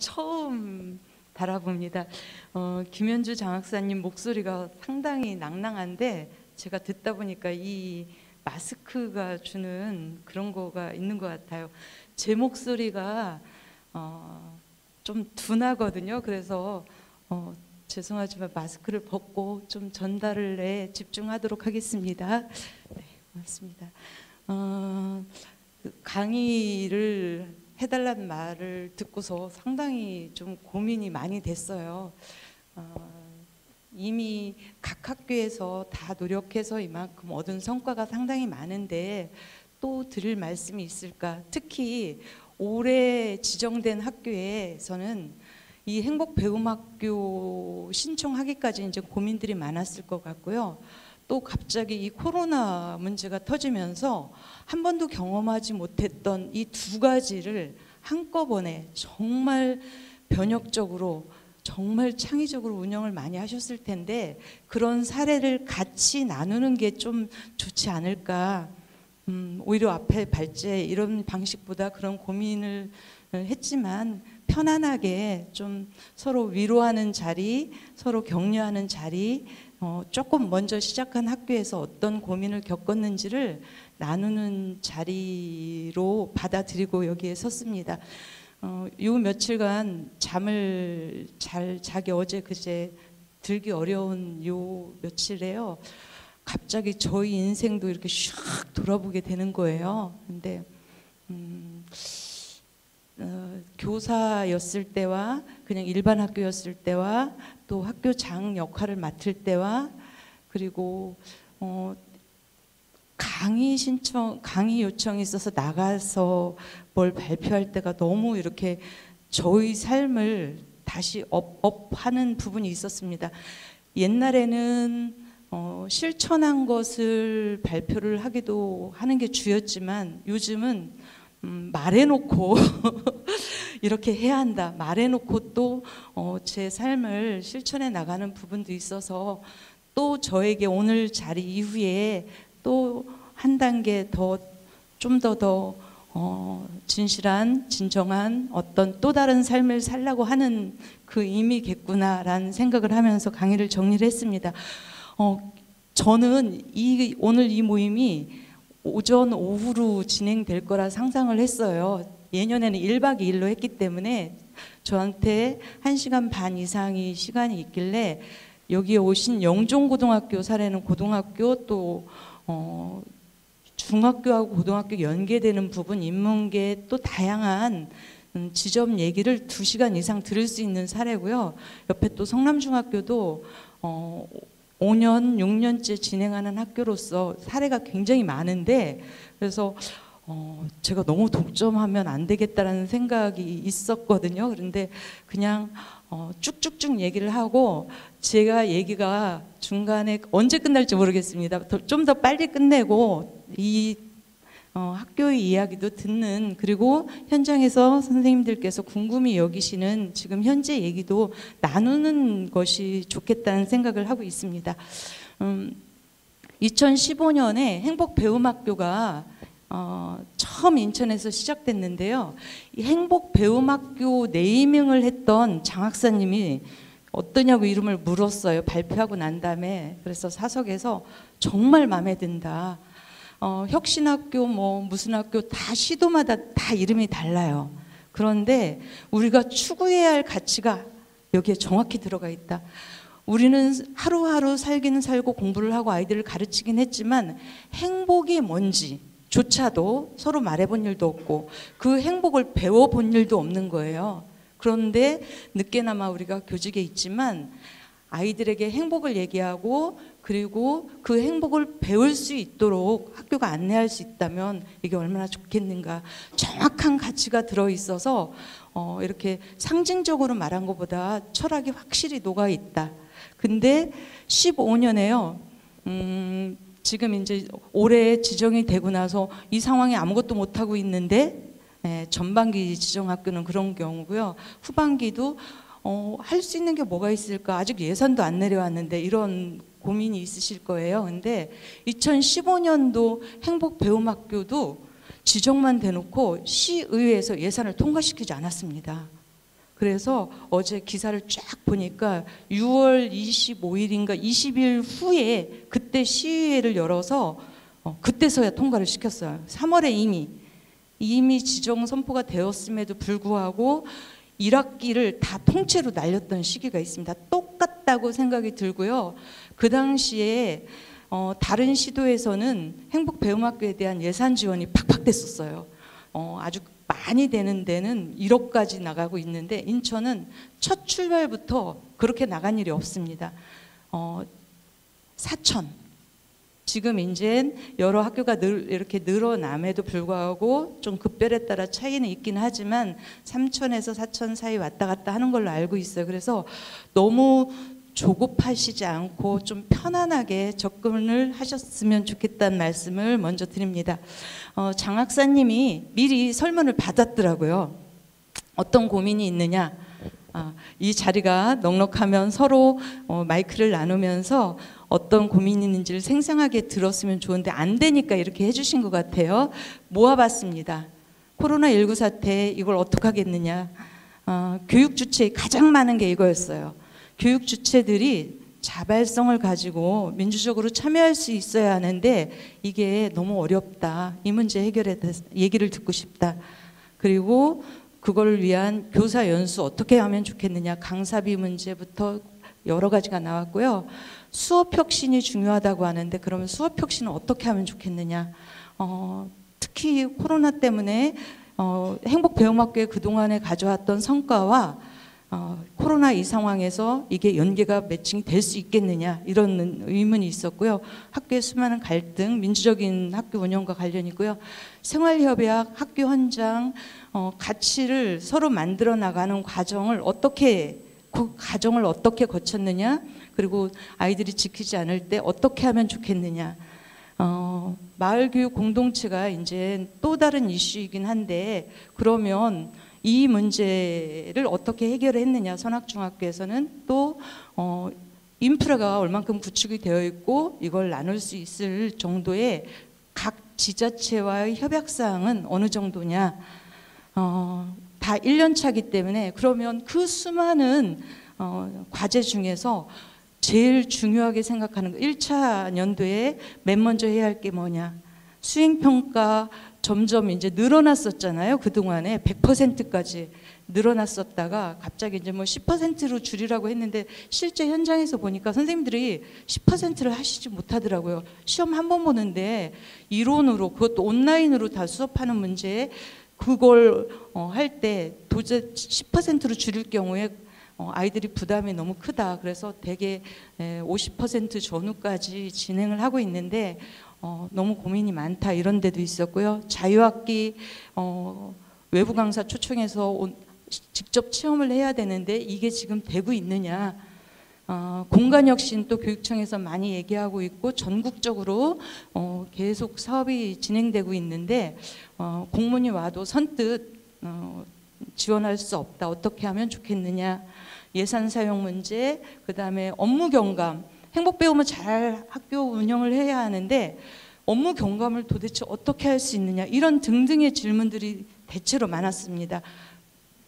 처음 바라봅니다. 김현주 장학사님 목소리가 상당히 낭낭한데 제가 듣다 보니까 이 마스크가 주는 그런 거가 있는 것 같아요. 제 목소리가 좀 둔하거든요. 그래서 죄송하지만 마스크를 벗고 좀 전달에 집중하도록 하겠습니다. 네, 고맙습니다. 강의를 해달라는 말을 듣고서 상당히 좀 고민이 많이 됐어요. 이미 각 학교에서 다 노력해서 이만큼 얻은 성과가 상당히 많은데 또 드릴 말씀이 있을까? 특히 올해 지정된 학교에서는 이 행복배움학교 신청하기까지 이제 고민들이 많았을 것 같고요. 또 갑자기 이 코로나 문제가 터지면서 한 번도 경험하지 못했던 이 두 가지를 한꺼번에 정말 변혁적으로 정말 창의적으로 운영을 많이 하셨을 텐데 그런 사례를 같이 나누는 게 좀 좋지 않을까. 오히려 앞에 발제 이런 방식보다 그런 고민을 했지만 편안하게 좀 서로 위로하는 자리, 서로 격려하는 자리, 조금 먼저 시작한 학교에서 어떤 고민을 겪었는지를 나누는 자리로 받아들이고 여기에 섰습니다. 요 며칠간 잠을 잘 자기 어제 그제 들기 어려운 요 며칠에요. 갑자기 저희 인생도 이렇게 샥 돌아보게 되는 거예요. 근데 교사였을 때와 그냥 일반 학교였을 때와 또 학교장 역할을 맡을 때와 그리고 강의 요청이 있어서 나가서 뭘 발표할 때가 너무 이렇게 저희 삶을 다시 업하는 부분이 있었습니다. 옛날에는 실천한 것을 발표를 하기도 하는 게 주였지만 요즘은 말해놓고 이렇게 해야 한다. 말해놓고 또 제 삶을 실천해 나가는 부분도 있어서 또 저에게 오늘 자리 이후에 또 한 단계 더 좀 더 진실한 진정한 어떤 또 다른 삶을 살라고 하는 그 의미겠구나라는 생각을 하면서 강의를 정리를 했습니다. 저는 오늘 이 모임이 오전 오후로 진행될 거라 상상을 했어요. 예년에는 1박 2일로 했기 때문에 저한테 1시간 반 이상의 시간이 있길래 여기에 오신 영종고등학교 사례는 고등학교 또 중학교하고 고등학교 연계되는 부분 인문계 또 다양한 지점 얘기를 2시간 이상 들을 수 있는 사례고요. 옆에 또 성남중학교도 5년, 6년째 진행하는 학교로서 사례가 굉장히 많은데 그래서 제가 너무 독점하면 안 되겠다라는 생각이 있었거든요. 그런데 그냥 쭉쭉쭉 얘기를 하고 제가 얘기가 중간에 언제 끝날지 모르겠습니다. 좀 더 빨리 끝내고 이 학교의 이야기도 듣는 그리고 현장에서 선생님들께서 궁금히 여기시는 지금 현재 얘기도 나누는 것이 좋겠다는 생각을 하고 있습니다. 2015년에 행복배움학교가 처음 인천에서 시작됐는데요. 이 행복배움학교 네이밍을 했던 장학사님이 어떠냐고 이름을 물었어요. 발표하고 난 다음에. 그래서 사석에서 정말 마음에 든다. 혁신학교 뭐 무슨 학교 다 시도마다 다 이름이 달라요. 그런데 우리가 추구해야 할 가치가 여기에 정확히 들어가 있다. 우리는 하루하루 살기는 살고 공부를 하고 아이들을 가르치긴 했지만 행복이 뭔지 조차도 서로 말해본 일도 없고 그 행복을 배워본 일도 없는 거예요. 그런데 늦게나마 우리가 교직에 있지만 아이들에게 행복을 얘기하고 그리고 그 행복을 배울 수 있도록 학교가 안내할 수 있다면 이게 얼마나 좋겠는가. 정확한 가치가 들어있어서 이렇게 상징적으로 말한 것보다 철학이 확실히 녹아있다. 근데 15년에요. 지금 이제 올해 지정이 되고 나서 이 상황에 아무것도 못하고 있는데 전반기 지정학교는 그런 경우고요. 후반기도 할 수 있는 게 뭐가 있을까? 아직 예산도 안 내려왔는데 이런 고민이 있으실 거예요. 근데 2015년도 행복배움학교도 지정만 대놓고 시의회에서 예산을 통과시키지 않았습니다. 그래서 어제 기사를 쫙 보니까 6월 25일인가 20일 후에 그때 시의회를 열어서 그때서야 통과를 시켰어요. 3월에 이미 지정 선포가 되었음에도 불구하고 1학기를 다 통째로 날렸던 시기가 있습니다. 똑같다고 생각이 들고요. 그 당시에 다른 시도에서는 행복배움학교에 대한 예산 지원이 팍팍 됐었어요. 아주 많이 되는 데는 1억까지 나가고 있는데 인천은 첫 출발부터 그렇게 나간 일이 없습니다. 4천. 지금 이제 여러 학교가 이렇게 늘어남에도 불구하고 좀 급별에 따라 차이는 있긴 하지만 3천에서 4천 사이 왔다 갔다 하는 걸로 알고 있어요. 그래서 너무 조급하시지 않고 좀 편안하게 접근을 하셨으면 좋겠다는 말씀을 먼저 드립니다. 장 학사님이 미리 설문을 받았더라고요. 어떤 고민이 있느냐. 이 자리가 넉넉하면 서로 마이크를 나누면서 어떤 고민이 있는지를 생생하게 들었으면 좋은데 안 되니까 이렇게 해주신 것 같아요. 모아봤습니다. 코로나19 사태 이걸 어떻게 하겠느냐. 교육 주체에 가장 많은 게 이거였어요. 교육 주체들이 자발성을 가지고 민주적으로 참여할 수 있어야 하는데 이게 너무 어렵다. 이 문제 해결에 대해서 얘기를 듣고 싶다. 그리고 그걸 위한 교사 연수 어떻게 하면 좋겠느냐. 강사비 문제부터 여러 가지가 나왔고요. 수업 혁신이 중요하다고 하는데 그러면 수업 혁신은 어떻게 하면 좋겠느냐. 특히 코로나 때문에 행복배움학교에 그동안에 가져왔던 성과와 코로나 이 상황에서 이게 연계가 매칭이 될 수 있겠느냐 이런 의문이 있었고요. 학교의 수많은 갈등, 민주적인 학교 운영과 관련이 있고요. 생활협약, 학교 현장, 가치를 서로 만들어 나가는 과정을 그 과정을 어떻게 거쳤느냐, 그리고 아이들이 지키지 않을 때 어떻게 하면 좋겠느냐. 마을교육 공동체가 이제 또 다른 이슈이긴 한데 그러면 이 문제를 어떻게 해결했느냐. 선악중학교에서는 또 인프라가 얼만큼 구축이 되어 있고 이걸 나눌 수 있을 정도의 각 지자체와의 협약사항은 어느 정도냐. 다 1년 차기 때문에 그러면 그 수많은 과제 중에서 제일 중요하게 생각하는 거 1차 연도에 맨 먼저 해야 할 게 뭐냐. 수행평가 점점 이제 늘어났었잖아요. 그동안에 100%까지 늘어났었다가 갑자기 이제 뭐 10%로 줄이라고 했는데 실제 현장에서 보니까 선생님들이 10%를 하시지 못하더라고요. 시험 한 번 보는데 이론으로 그것도 온라인으로 다 수업하는 문제에 그걸 할 때 도저히 10%로 줄일 경우에 아이들이 부담이 너무 크다. 그래서 대개 50% 전후까지 진행을 하고 있는데 너무 고민이 많다 이런 데도 있었고요. 자유학기 외부 강사 초청해서 직접 체험을 해야 되는데 이게 지금 되고 있느냐. 공간혁신 또 교육청에서 많이 얘기하고 있고 전국적으로 계속 사업이 진행되고 있는데 공문이 와도 선뜻 지원할 수 없다. 어떻게 하면 좋겠느냐. 예산 사용 문제, 그 다음에 업무 경감. 행복배움은 잘 학교 운영을 해야 하는데 업무 경감을 도대체 어떻게 할 수 있느냐. 이런 등등의 질문들이 대체로 많았습니다.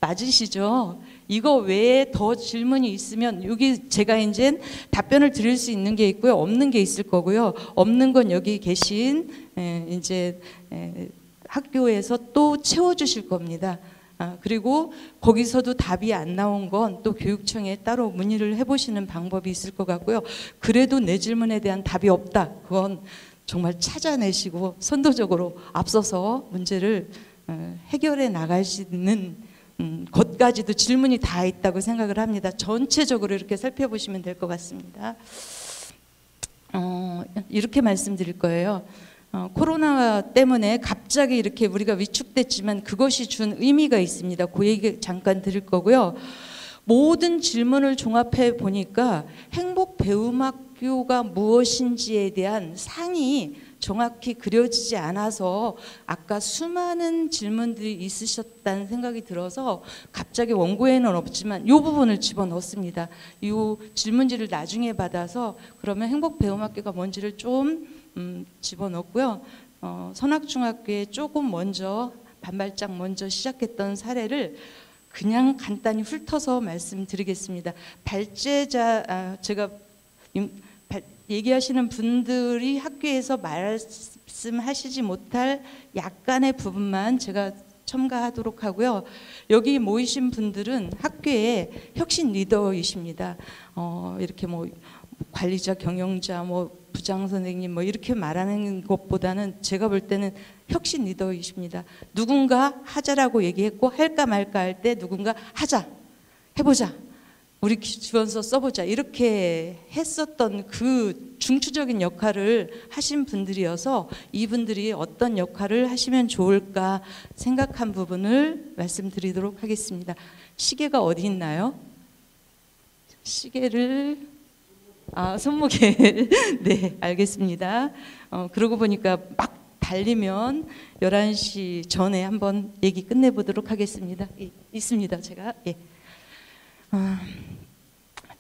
맞으시죠? 이거 외에 더 질문이 있으면 여기 제가 이제 답변을 드릴 수 있는 게 있고요. 없는 게 있을 거고요. 없는 건 여기 계신 이제 학교에서 또 채워주실 겁니다. 그리고 거기서도 답이 안 나온 건 또 교육청에 따로 문의를 해보시는 방법이 있을 것 같고요. 그래도 내 질문에 대한 답이 없다. 그건 정말 찾아내시고 선도적으로 앞서서 문제를 해결해 나갈 수 있는 것까지도 질문이 다 있다고 생각을 합니다. 전체적으로 이렇게 살펴보시면 될 것 같습니다. 이렇게 말씀드릴 거예요. 코로나 때문에 갑자기 이렇게 우리가 위축됐지만 그것이 준 의미가 있습니다. 그 얘기 잠깐 드릴 거고요. 모든 질문을 종합해 보니까 행복배움학교가 무엇인지에 대한 상이 정확히 그려지지 않아서 아까 수많은 질문들이 있으셨다는 생각이 들어서 갑자기 원고에는 없지만 이 부분을 집어넣습니다. 이 질문지를 나중에 받아서 그러면 행복배움학교가 뭔지를 좀 집어넣고요. 선악중학교에 조금 먼저 반발짝 먼저 시작했던 사례를 그냥 간단히 훑어서 말씀드리겠습니다. 발제자, 제가 얘기하시는 분들이 학교에서 말씀하시지 못할 약간의 부분만 제가 첨가하도록 하고요. 여기 모이신 분들은 학교의 혁신 리더이십니다. 이렇게 뭐 관리자, 경영자, 뭐 부장 선생님 뭐 이렇게 말하는 것보다는 제가 볼 때는 혁신 리더이십니다. 누군가 하자라고 얘기했고 할까 말까 할 때 누군가 하자, 해보자, 우리 지원서 써보자 이렇게 했었던 그 중추적인 역할을 하신 분들이어서 이분들이 어떤 역할을 하시면 좋을까 생각한 부분을 말씀드리도록 하겠습니다. 시계가 어디 있나요? 시계를 손목에 네, 알겠습니다. 그러고 보니까 막 달리면 11시 전에 한번 얘기 끝내보도록 하겠습니다. 있습니다, 제가. 예.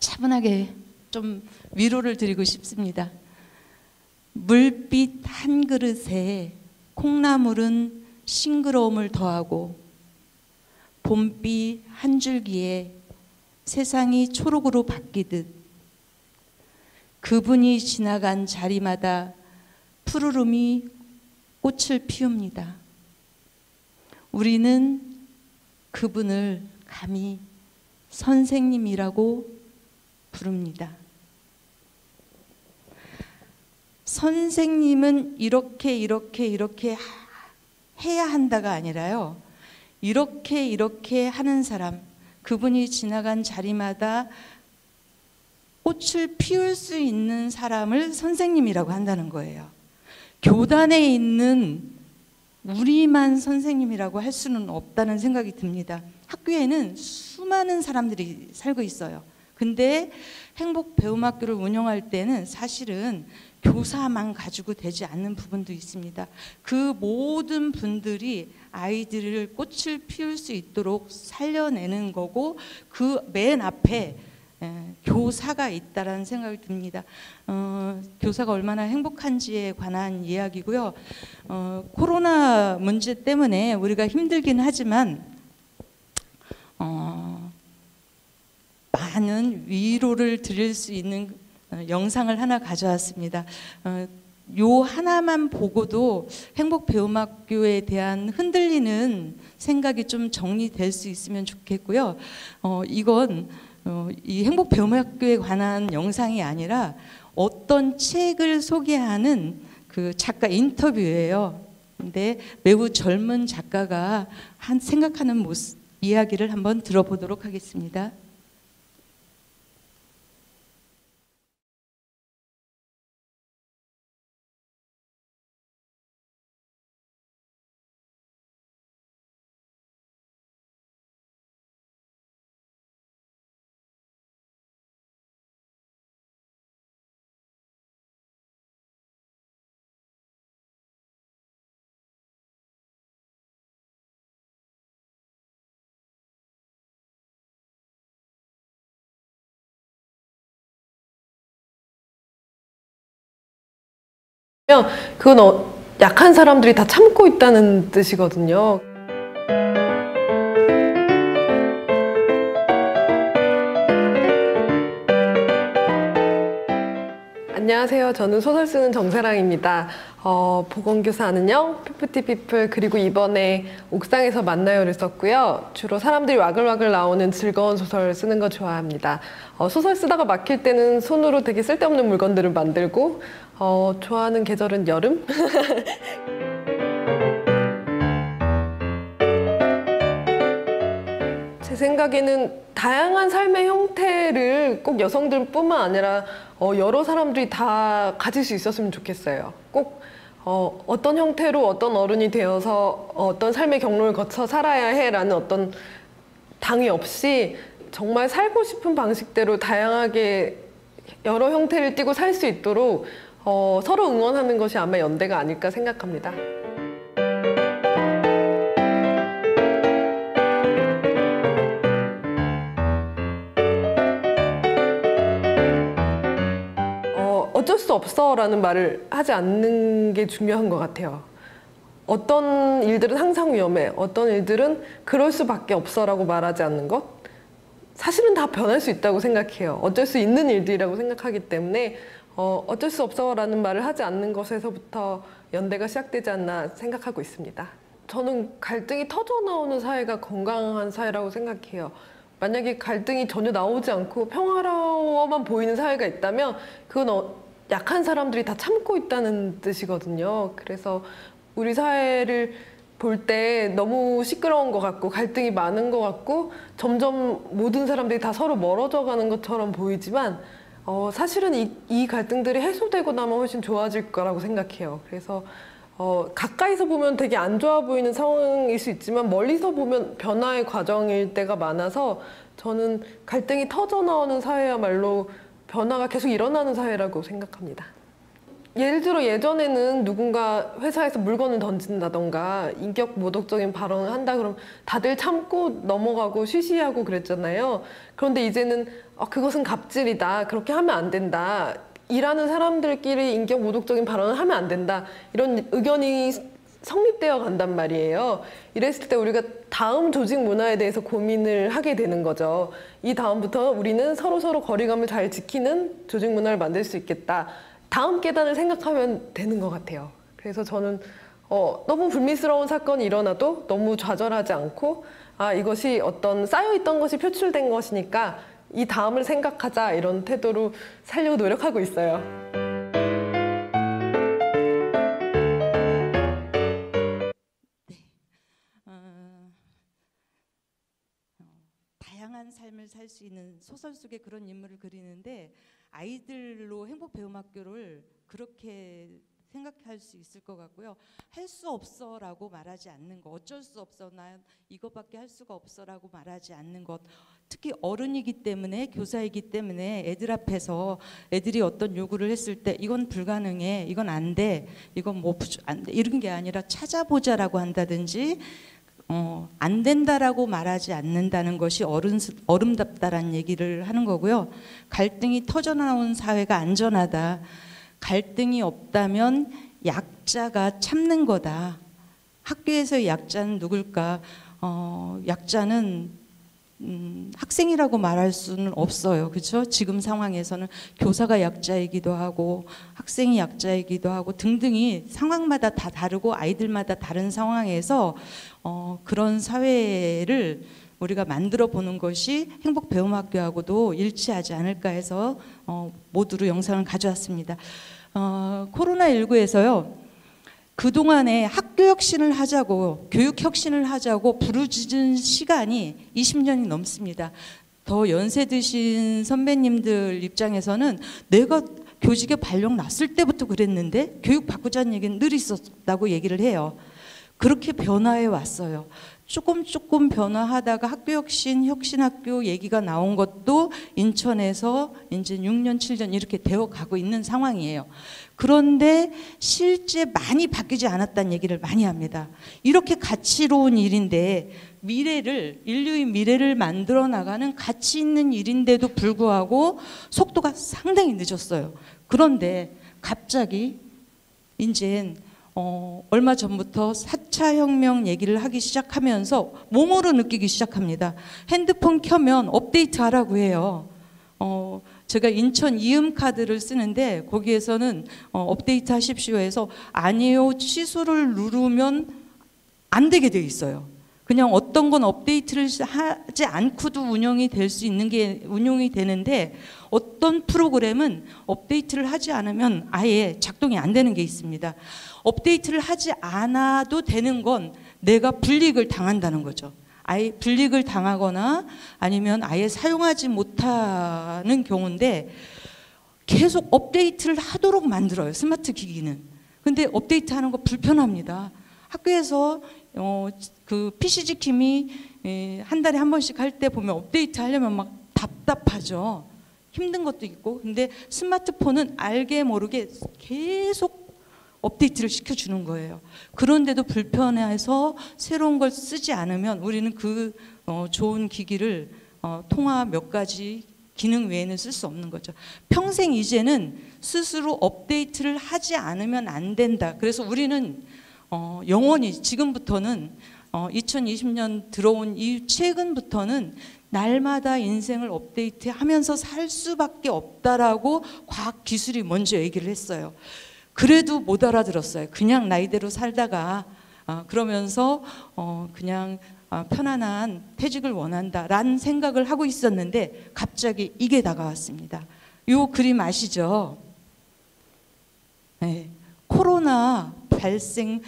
차분하게 좀 위로를 드리고 싶습니다. 물빛 한 그릇에 콩나물은 싱그러움을 더하고 봄비 한 줄기에 세상이 초록으로 바뀌듯 그분이 지나간 자리마다 푸르름이 꽃을 피웁니다. 우리는 그분을 감히 선생님이라고 부릅니다. 선생님은 이렇게 해야 한다가 아니라요. 이렇게 하는 사람, 그분이 지나간 자리마다 꽃을 피울 수 있는 사람을 선생님이라고 한다는 거예요. 교단에 있는 우리만 선생님이라고 할 수는 없다는 생각이 듭니다. 학교에는 수많은 사람들이 살고 있어요. 근데 행복배움학교를 운영할 때는 사실은 교사만 가지고 되지 않는 부분도 있습니다. 그 모든 분들이 아이들을 꽃을 피울 수 있도록 살려내는 거고 그 맨 앞에 교사가 있다라는 생각이 듭니다. 교사가 얼마나 행복한지에 관한 이야기고요. 코로나 문제 때문에 우리가 힘들긴 하지만 많은 위로를 드릴 수 있는 영상을 하나 가져왔습니다. 요 하나만 보고도 행복배움학교에 대한 흔들리는 생각이 좀 정리될 수 있으면 좋겠고요. 이건 이 행복배움학교에 관한 영상이 아니라 어떤 책을 소개하는 그 작가 인터뷰예요. 근데 매우 젊은 작가가 생각하는 모습, 이야기를 한번 들어보도록 하겠습니다. 그건 약한 사람들이 다 참고 있다는 뜻이거든요. 안녕하세요. 저는 소설 쓰는 정세랑입니다. 보건교사 아는 영, 피프티피플, 그리고 이번에 옥상에서 만나요를 썼고요. 주로 사람들이 와글와글 나오는 즐거운 소설 쓰는 거 좋아합니다. 소설 쓰다가 막힐 때는 손으로 되게 쓸데없는 물건들을 만들고 좋아하는 계절은 여름? 제 생각에는 다양한 삶의 형태를 꼭 여성들뿐만 아니라 여러 사람들이 다 가질 수 있었으면 좋겠어요. 꼭 어떤 형태로 어떤 어른이 되어서 어떤 삶의 경로를 거쳐 살아야 해라는 어떤 당위 없이 정말 살고 싶은 방식대로 다양하게 여러 형태를 띠고 살 수 있도록 서로 응원하는 것이 아마 연대가 아닐까 생각합니다. 어쩔 수 없어 라는 말을 하지 않는 게 중요한 것 같아요. 어떤 일들은 항상 위험해, 어떤 일들은 그럴 수밖에 없어라고 말하지 않는 것, 사실은 다 변할 수 있다고 생각해요. 어쩔 수 있는 일들이라고 생각하기 때문에 어쩔 수 없어라는 말을 하지 않는 것에서부터 연대가 시작되지 않나 생각하고 있습니다. 저는 갈등이 터져나오는 사회가 건강한 사회라고 생각해요. 만약에 갈등이 전혀 나오지 않고 평화로워만 보이는 사회가 있다면 그건 약한 사람들이 다 참고 있다는 뜻이거든요. 그래서 우리 사회를 볼 때 너무 시끄러운 것 같고 갈등이 많은 것 같고 점점 모든 사람들이 다 서로 멀어져 가는 것처럼 보이지만 사실은 이 갈등들이 해소되고 나면 훨씬 좋아질 거라고 생각해요. 그래서 가까이서 보면 되게 안 좋아 보이는 상황일 수 있지만 멀리서 보면 변화의 과정일 때가 많아서 저는 갈등이 터져나오는 사회야말로 변화가 계속 일어나는 사회라고 생각합니다. 예를 들어 예전에는 누군가 회사에서 물건을 던진다던가 인격 모독적인 발언을 한다 그러면 다들 참고 넘어가고 쉬쉬하고 그랬잖아요. 그런데 이제는 그것은 갑질이다, 그렇게 하면 안 된다, 일하는 사람들끼리 인격 모독적인 발언을 하면 안 된다, 이런 의견이 성립되어 간단 말이에요. 이랬을 때 우리가 다음 조직 문화에 대해서 고민을 하게 되는 거죠. 이 다음부터 우리는 서로 거리감을 잘 지키는 조직 문화를 만들 수 있겠다, 다음 계단을 생각하면 되는 것 같아요. 그래서 저는 너무 불미스러운 사건이 일어나도 너무 좌절하지 않고 이것이 어떤 쌓여있던 것이 표출된 것이니까 이 다음을 생각하자, 이런 태도로 살려고 노력하고 있어요. 다양한 삶을 살 수 있는 소설 속에 그런 인물을 그리는데 아이들로 행복 배움학교를 그렇게 생각할 수 있을 것 같고요. 할 수 없어라고 말하지 않는 것, 어쩔 수 없어, 난 이거밖에 할 수가 없어라고 말하지 않는 것. 특히 어른이기 때문에, 교사이기 때문에 애들 앞에서 애들이 어떤 요구를 했을 때 이건 불가능해, 이건 안 돼, 이건 뭐 안 돼, 이런 게 아니라 찾아보자라고 한다든지 안 된다라고 말하지 않는다는 것이 어른답다라는 얘기를 하는 거고요. 갈등이 터져나온 사회가 안전하다. 갈등이 없다면 약자가 참는 거다. 학교에서의 약자는 누굴까? 약자는 학생이라고 말할 수는 없어요. 그렇죠? 지금 상황에서는 교사가 약자이기도 하고 학생이 약자이기도 하고 등등이 상황마다 다 다르고 아이들마다 다른 상황에서 그런 사회를 우리가 만들어 보는 것이 행복 배움학교하고도 일치하지 않을까 해서 모두로 영상을 가져왔습니다. 코로나19에서요. 그동안에 학교 혁신을 하자고, 교육 혁신을 하자고 부르짖은 시간이 20년이 넘습니다. 더 연세 드신 선배님들 입장에서는 내가 교직에 발령 났을 때부터 그랬는데 교육 바꾸자는 얘기는 늘 있었다고 얘기를 해요. 그렇게 변화해 왔어요. 조금 변화하다가 학교 혁신학교 얘기가 나온 것도 인천에서 이제 6년, 7년 이렇게 되어 가고 있는 상황이에요. 그런데 실제 많이 바뀌지 않았다는 얘기를 많이 합니다. 이렇게 가치로운 일인데 인류의 미래를 만들어 나가는 가치 있는 일인데도 불구하고 속도가 상당히 늦었어요. 그런데 갑자기 이젠 얼마 전부터 4차 혁명 얘기를 하기 시작하면서 몸으로 느끼기 시작합니다. 핸드폰 켜면 업데이트 하라고 해요. 제가 인천 이음카드를 쓰는데 거기에서는 업데이트 하십시오 해서 아니요, 취소를 누르면 안 되게 돼 있어요. 그냥 어떤 건 업데이트를 하지 않고도 운영이 될 수 있는 게 운용이 되는데 어떤 프로그램은 업데이트를 하지 않으면 아예 작동이 안 되는 게 있습니다. 업데이트를 하지 않아도 되는 건 내가 불이익을 당한다는 거죠. 아예 불이익을 당하거나 아니면 아예 사용하지 못하는 경우인데 계속 업데이트를 하도록 만들어요, 스마트 기기는. 근데 업데이트하는 거 불편합니다. 학교에서 그 PC 지킴이 한 달에 한 번씩 할 때 보면 업데이트 하려면 막 답답하죠. 힘든 것도 있고. 근데 스마트폰은 알게 모르게 계속 업데이트를 시켜주는 거예요. 그런데도 불편해서 새로운 걸 쓰지 않으면 우리는 그 좋은 기기를 통화 몇 가지 기능 외에는 쓸 수 없는 거죠. 평생 이제는 스스로 업데이트를 하지 않으면 안 된다. 그래서 우리는 영원히 지금부터는 2020년 들어온 이 최근부터는 날마다 인생을 업데이트하면서 살 수밖에 없다라고 과학 기술이 먼저 얘기를 했어요. 그래도 못 알아들었어요. 그냥 나이대로 살다가 그러면서 그냥 편안한 퇴직을 원한다라는 생각을 하고 있었는데 갑자기 이게 다가왔습니다. 요 그림 아시죠? 네. 코로나 발생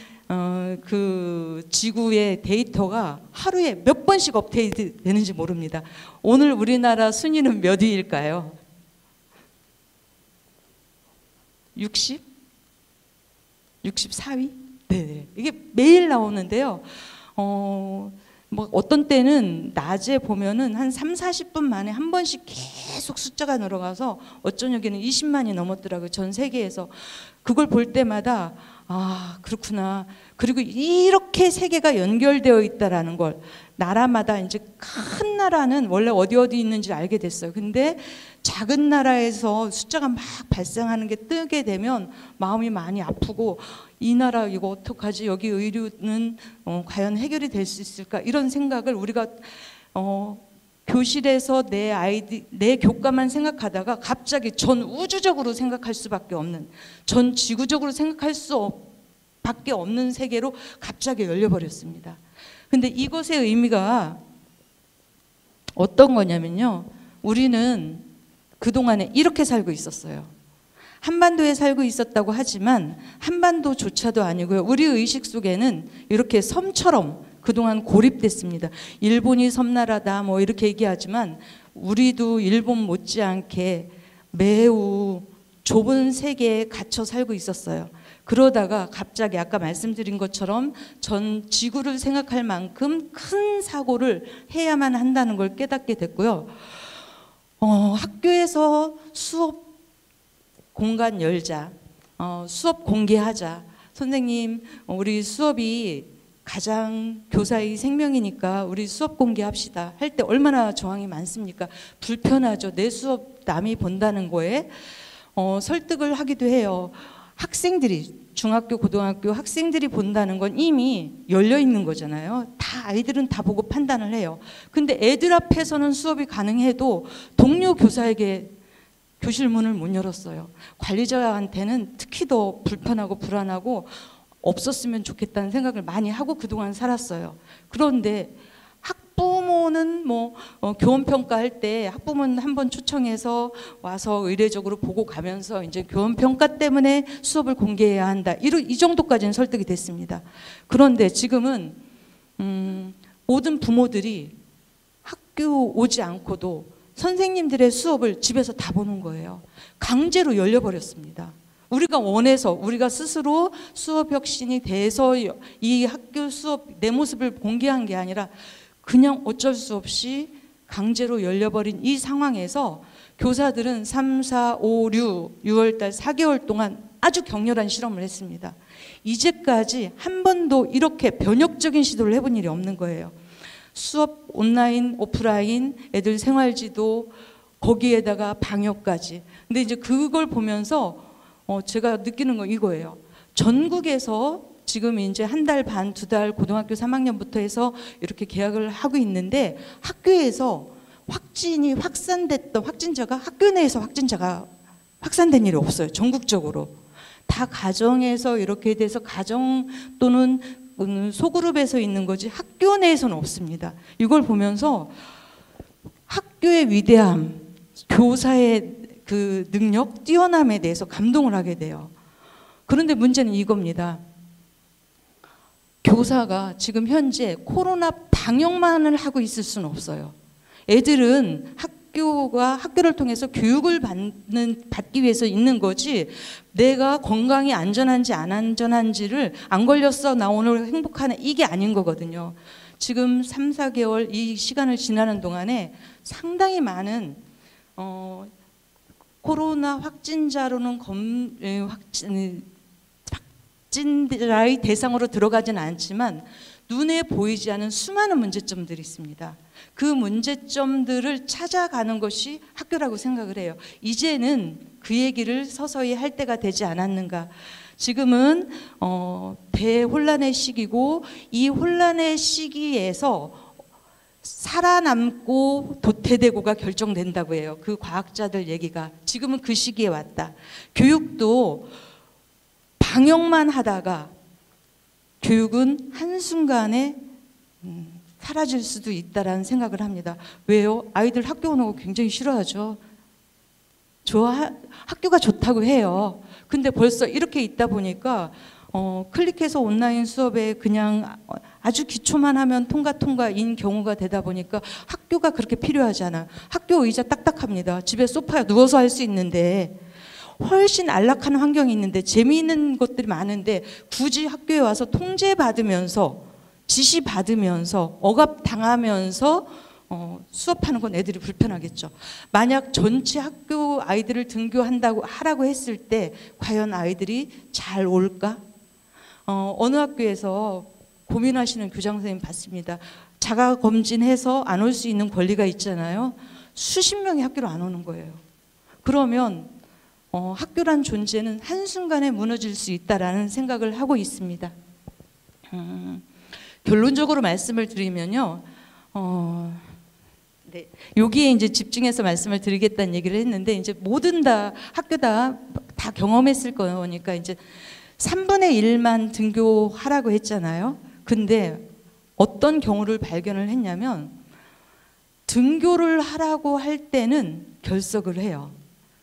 그 지구의 데이터가 하루에 몇 번씩 업데이트 되는지 모릅니다. 오늘 우리나라 순위는 몇 위일까요? 60? 64위? 네, 이게 매일 나오는데요. 뭐 어떤 때는 낮에 보면은 한 3, 40분 만에 한 번씩 계속 숫자가 늘어가서 어쩐 여기는 20만이 넘었더라고요. 전 세계에서. 그걸 볼 때마다 그렇구나. 그리고 이렇게 세계가 연결되어 있다라는 걸 나라마다 이제 큰 나라는 원래 어디 있는지 알게 됐어요. 근데 작은 나라에서 숫자가 막 발생하는 게 뜨게 되면 마음이 많이 아프고 이 나라 이거 어떡하지? 여기 의료는 과연 해결이 될 수 있을까? 이런 생각을 우리가 교실에서 내 교과만 생각하다가 갑자기 전 우주적으로 생각할 수밖에 없는, 전 지구적으로 생각할 수밖에 없는 세계로 갑자기 열려버렸습니다. 근데 이것의 의미가 어떤 거냐면요. 우리는 그동안에 이렇게 살고 있었어요. 한반도에 살고 있었다고 하지만 한반도조차도 아니고요. 우리 의식 속에는 이렇게 섬처럼 그동안 고립됐습니다. 일본이 섬나라다 뭐 이렇게 얘기하지만 우리도 일본 못지않게 매우 좁은 세계에 갇혀 살고 있었어요. 그러다가 갑자기 아까 말씀드린 것처럼 전 지구를 생각할 만큼 큰 사고를 해야만 한다는 걸 깨닫게 됐고요. 학교에서 수업 공간 열자, 수업 공개하자. 선생님, 우리 수업이 가장 교사의 생명이니까 우리 수업 공개합시다. 할 때 얼마나 저항이 많습니까? 불편하죠. 내 수업 남이 본다는 거에 설득을 하기도 해요. 학생들이, 중학교, 고등학교 학생들이 본다는 건 이미 열려 있는 거잖아요. 다 아이들은 다 보고 판단을 해요. 근데 애들 앞에서는 수업이 가능해도 동료 교사에게 교실 문을 못 열었어요. 관리자한테는 특히 더 불편하고 불안하고 없었으면 좋겠다는 생각을 많이 하고 그동안 살았어요. 그런데 학부모는 교원평가할 때 학부모는 한번 초청해서 와서 의례적으로 보고 가면서 이제 교원평가 때문에 수업을 공개해야 한다. 이 정도까지는 설득이 됐습니다. 그런데 지금은 모든 부모들이 학교 오지 않고도 선생님들의 수업을 집에서 다 보는 거예요. 강제로 열려버렸습니다. 우리가 원해서 우리가 스스로 수업 혁신이 돼서 이 학교 수업 내 모습을 공개한 게 아니라 그냥 어쩔 수 없이 강제로 열려버린 이 상황에서 교사들은 3, 4, 5, 6월 달 4개월 동안 아주 격렬한 실험을 했습니다. 이제까지 한 번도 이렇게 변혁적인 시도를 해본 일이 없는 거예요. 수업 온라인, 오프라인, 애들 생활지도 거기에다가 방역까지. 근데 이제 그걸 보면서 제가 느끼는 건 이거예요. 전국에서 지금 이제 한 달 반, 2달 고등학교 3학년부터 해서 이렇게 개학을 하고 있는데 학교에서 확진자가 학교 내에서 확진자가 확산된 일이 없어요. 전국적으로. 다 가정에서 이렇게 돼서 가정 또는 소그룹에서 있는 거지 학교 내에서는 없습니다. 이걸 보면서 학교의 위대함, 교사의 그 능력, 뛰어남에 대해서 감동을 하게 돼요. 그런데 문제는 이겁니다. 교사가 지금 현재 코로나 방역만을 하고 있을 수는 없어요. 애들은 학교를 통해서 교육을 받기 위해서 있는 거지 내가 건강이 안전한지 안 안전한지를 안 걸렸어 나 오늘 행복하네 이게 아닌 거거든요. 지금 3, 4개월 이 시간을 지나는 동안에 상당히 많은 코로나 확진자로는 확진자의 대상으로 들어가지는 않지만 눈에 보이지 않은 수많은 문제점들이 있습니다. 그 문제점들을 찾아가는 것이 학교라고 생각을 해요. 이제는 그 얘기를 서서히 할 때가 되지 않았는가. 지금은 대혼란의 시기고 이 혼란의 시기에서 살아남고 도태되고가 결정된다고 해요. 그 과학자들 얘기가. 지금은 그 시기에 왔다. 교육도 방역만 하다가 교육은 한순간에 사라질 수도 있다라는 생각을 합니다. 왜요? 아이들 학교 오는 거 굉장히 싫어하죠. 학교가 좋다고 해요. 근데 벌써 이렇게 있다 보니까 클릭해서 온라인 수업에 그냥 아주 기초만 하면 통과인 경우가 되다 보니까 학교가 그렇게 필요하잖아. 학교 의자 딱딱합니다. 집에 소파에 누워서 할 수 있는데 훨씬 안락한 환경이 있는데 재미있는 것들이 많은데 굳이 학교에 와서 통제받으면서 지시받으면서 억압당하면서 수업하는 건 애들이 불편하겠죠. 만약 전체 학교 아이들을 하라고 했을 때 과연 아이들이 잘 올까? 어느 학교에서 고민하시는 교장 선생님 봤습니다. 자가 검진해서 안 올 수 있는 권리가 있잖아요. 수십 명이 학교로 안 오는 거예요. 그러면 학교란 존재는 한순간에 무너질 수 있다라는 생각을 하고 있습니다. 결론적으로 말씀을 드리면요. 네, 여기에 이제 집중해서 말씀을 드리겠다는 얘기를 했는데 이제 모든 학교 다 경험했을 거니까 이제 3분의 1만 등교하라고 했잖아요. 근데 어떤 경우를 발견을 했냐면 등교를 하라고 할 때는 결석을 해요.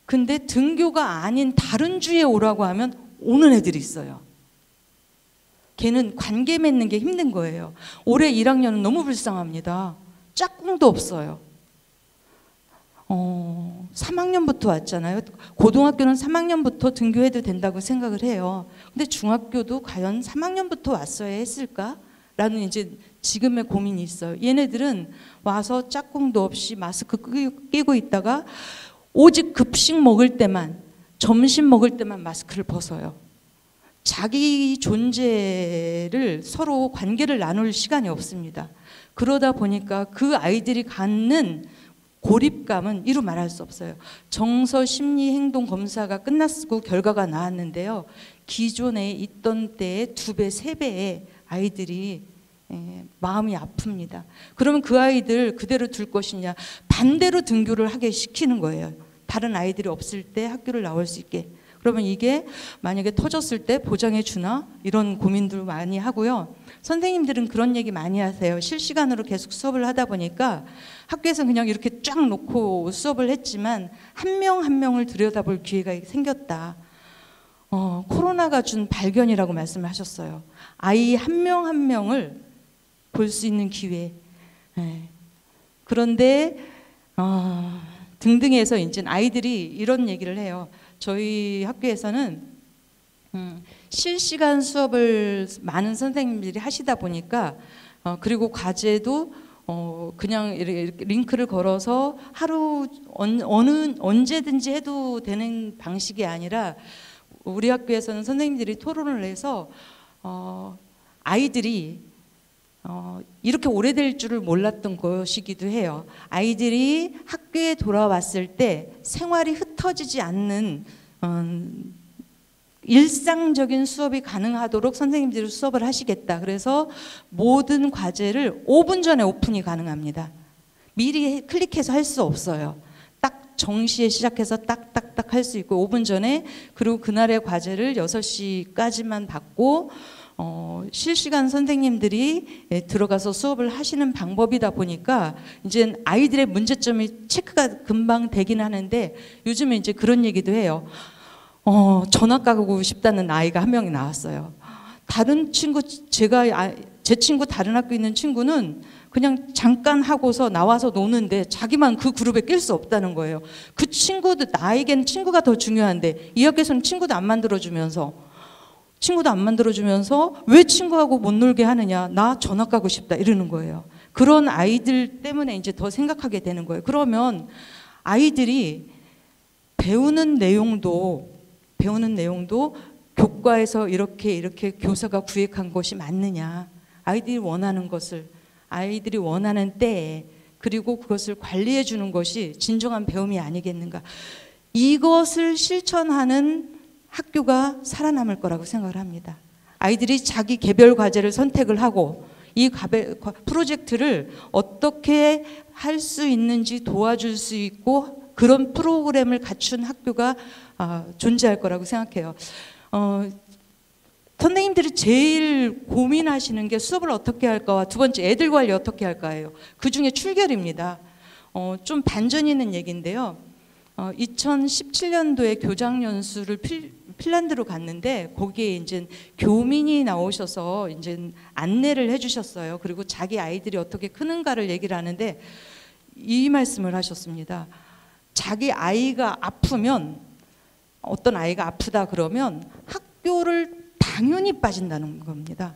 근데 등교가 아닌 다른 주에 오라고 하면 오는 애들이 있어요. 걔는 관계 맺는 게 힘든 거예요. 올해 1학년은 너무 불쌍합니다. 짝꿍도 없어요. 3학년부터 왔잖아요. 고등학교는 3학년부터 등교해도 된다고 생각을 해요. 근데 중학교도 과연 3학년부터 왔어야 했을까? 라는 이제 지금의 고민이 있어요. 얘네들은 와서 짝꿍도 없이 마스크 끼고 있다가 오직 급식 먹을 때만, 점심 먹을 때만 마스크를 벗어요. 자기 존재를 서로 관계를 나눌 시간이 없습니다. 그러다 보니까 그 아이들이 갖는 고립감은 이루 말할 수 없어요. 정서 심리 행동 검사가 끝났고 결과가 나왔는데요. 기존에 있던 때의 2배, 3배의 아이들이 마음이 아픕니다. 그러면 그 아이들 그대로 둘 것이냐, 반대로 등교를 하게 시키는 거예요. 다른 아이들이 없을 때 학교를 나올 수 있게. 그러면 이게 만약에 터졌을 때 보장해 주나? 이런 고민들 많이 하고요. 선생님들은 그런 얘기 많이 하세요. 실시간으로 계속 수업을 하다 보니까 학교에서 그냥 이렇게 쫙 놓고 수업을 했지만 한 명 한 명을 들여다볼 기회가 생겼다. 코로나가 준 발견이라고 말씀을 하셨어요. 아이 한 명 한 명을 볼 수 있는 기회. 네. 그런데 등등해서 이제 아이들이 이런 얘기를 해요. 저희 학교에서는 실시간 수업을 많은 선생님들이 하시다 보니까 그리고 과제도 그냥 이렇게 링크를 걸어서 하루 언제든지 해도 되는 방식이 아니라 우리 학교에서는 선생님들이 토론을 해서 아이들이 이렇게 오래될 줄을 몰랐던 것이기도 해요. 아이들이 학교에 돌아왔을 때 생활이 흩어지지 않는 일상적인 수업이 가능하도록 선생님들이 수업을 하시겠다. 그래서 모든 과제를 5분 전에 오픈이 가능합니다. 미리 클릭해서 할 수 없어요. 딱 정시에 시작해서 딱딱딱 할 수 있고 5분 전에, 그리고 그날의 과제를 6시까지만 받고 실시간 선생님들이 들어가서 수업을 하시는 방법이다 보니까 이제 아이들의 문제점이 체크가 금방 되긴 하는데 요즘에 이제 그런 얘기도 해요. 전학 가고 싶다는 아이가 한 명이 나왔어요. 다른 친구, 제 친구 다른 학교에 있는 친구는 그냥 잠깐 하고서 나와서 노는데 자기만 그 그룹에 낄 수 없다는 거예요. 그 친구도, 나에겐 친구가 더 중요한데 이 학교에서는 친구도 안 만들어주면서 왜 친구하고 못 놀게 하느냐, 나 전학 가고 싶다 이러는 거예요. 그런 아이들 때문에 이제 더 생각하게 되는 거예요. 그러면 아이들이 배우는 내용도 교과에서 이렇게 교사가 구획한 것이 맞느냐, 아이들이 원하는 것을 아이들이 원하는 때에, 그리고 그것을 관리해 주는 것이 진정한 배움이 아니겠는가. 이것을 실천하는 학교가 살아남을 거라고 생각을 합니다. 아이들이 자기 개별 과제를 선택을 하고 이 프로젝트를 어떻게 할 수 있는지 도와줄 수 있고 그런 프로그램을 갖춘 학교가 존재할 거라고 생각해요. 선생님들이 제일 고민하시는 게 수업을 어떻게 할까와 두 번째 애들 관리 어떻게 할까예요. 그 중에 출결입니다. 좀 반전 있는 얘기인데요. 2017년도에 교장연수를 핀란드로 갔는데 거기에 이제 교민이 나오셔서 이제 안내를 해주셨어요. 그리고 자기 아이들이 어떻게 크는가를 얘기를 하는데 이 말씀을 하셨습니다. 자기 아이가 아프면 어떤 아이가 아프다 그러면 학교를 당연히 빠진다는 겁니다.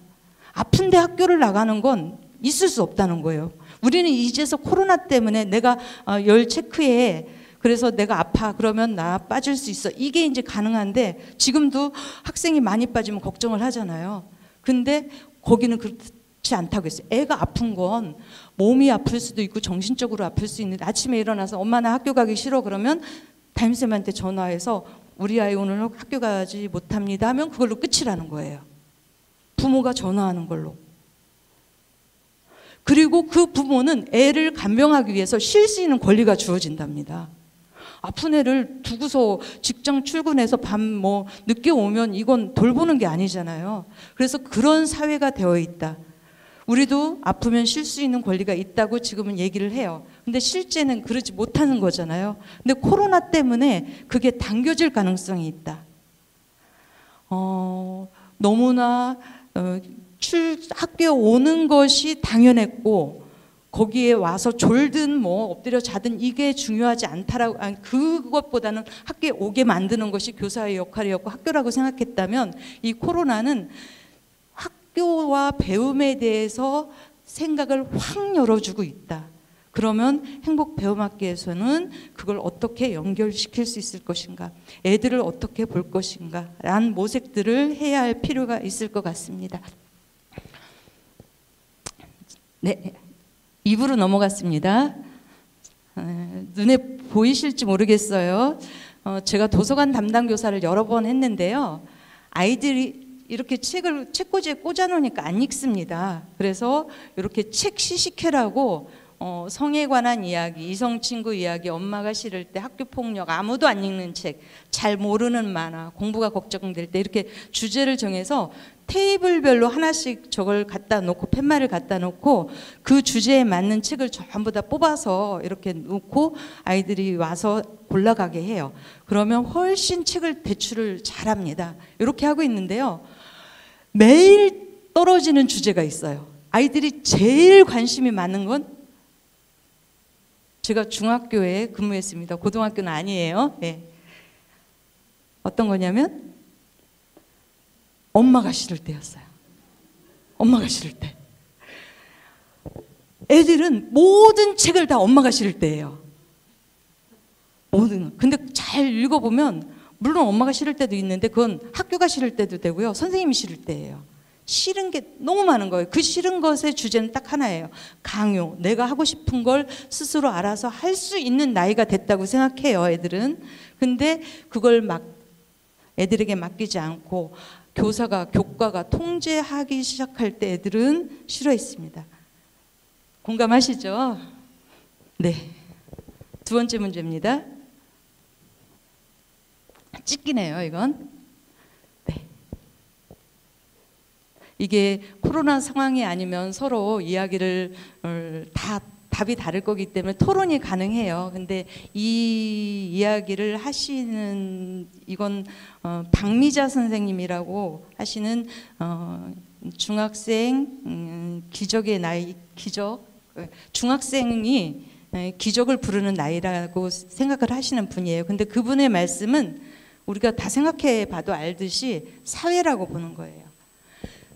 아픈데 학교를 나가는 건 있을 수 없다는 거예요. 우리는 이제서 코로나 때문에 내가 열 체크해. 그래서 내가 아파. 그러면 나 빠질 수 있어. 이게 이제 가능한데 지금도 학생이 많이 빠지면 걱정을 하잖아요. 근데 거기는 그렇지 않다고 했어요. 애가 아픈 건 몸이 아플 수도 있고 정신적으로 아플 수 있는데 아침에 일어나서 엄마 나 학교 가기 싫어 그러면 담임쌤한테 전화해서 우리 아이 오늘 학교 가지 못합니다 하면 그걸로 끝이라는 거예요. 부모가 전화하는 걸로. 그리고 그 부모는 애를 간병하기 위해서 쉴 수 있는 권리가 주어진답니다. 아픈 애를 두고서 직장 출근해서 밤 늦게 오면 이건 돌보는 게 아니잖아요. 그래서 그런 사회가 되어 있다. 우리도 아프면 쉴 수 있는 권리가 있다고 지금은 얘기를 해요. 근데 실제는 그러지 못하는 거잖아요. 근데 코로나 때문에 그게 당겨질 가능성이 있다. 너무나 학교에 오는 것이 당연했고 거기에 와서 졸든 엎드려 자든 이게 중요하지 않다라고 그것보다는 학교에 오게 만드는 것이 교사의 역할이었고 학교라고 생각했다면 이 코로나는 학교와 배움에 대해서 생각을 확 열어주고 있다. 그러면 행복배움학교에서는 그걸 어떻게 연결시킬 수 있을 것인가, 애들을 어떻게 볼 것인가 라는 모색들을 해야 할 필요가 있을 것 같습니다. 네, 2부로 넘어갔습니다. 눈에 보이실지 모르겠어요. 제가 도서관 담당 교사를 여러 번 했는데요. 아이들이 이렇게 책꽂이에 꽂아놓으니까 안 읽습니다. 그래서 이렇게 책 시식회라고 성에 관한 이야기, 이성 친구 이야기, 엄마가 싫을 때, 학교 폭력, 아무도 안 읽는 책, 잘 모르는 만화, 공부가 걱정될 때 이렇게 주제를 정해서 테이블별로 하나씩 저걸 갖다 놓고 팻말을 갖다 놓고 그 주제에 맞는 책을 전부 다 뽑아서 이렇게 놓고 아이들이 와서 골라가게 해요. 그러면 훨씬 책을 대출을 잘합니다. 이렇게 하고 있는데요. 매일 떨어지는 주제가 있어요. 아이들이 제일 관심이 많은 건 제가 중학교에 근무했습니다. 고등학교는 아니에요. 네. 어떤 거냐면 엄마가 싫을 때였어요. 엄마가 싫을 때. 애들은 모든 책을 다 엄마가 싫을 때예요. 모든. 근데 잘 읽어보면 물론 엄마가 싫을 때도 있는데 그건 학교가 싫을 때도 되고요. 선생님이 싫을 때예요. 싫은 게 너무 많은 거예요. 그 싫은 것의 주제는 딱 하나예요. 강요. 내가 하고 싶은 걸 스스로 알아서 할 수 있는 나이가 됐다고 생각해요, 애들은. 근데 그걸 애들에게 맡기지 않고 교과가 통제하기 시작할 때 애들은 싫어했습니다. 공감하시죠? 네. 두 번째 문제입니다. 찍기네요, 이건. 네. 이게 코로나 상황이 아니면 서로 이야기를 답이 다를 거기 때문에 토론이 가능해요. 근데 이 이야기를 하시는 이건 박미자 선생님이라고 하시는 중학생 기적의 나이 중학생이 기적을 부르는 나이라고 생각을 하시는 분이에요. 근데 그분의 말씀은 우리가 다 생각해 봐도 알듯이 사회라고 보는 거예요.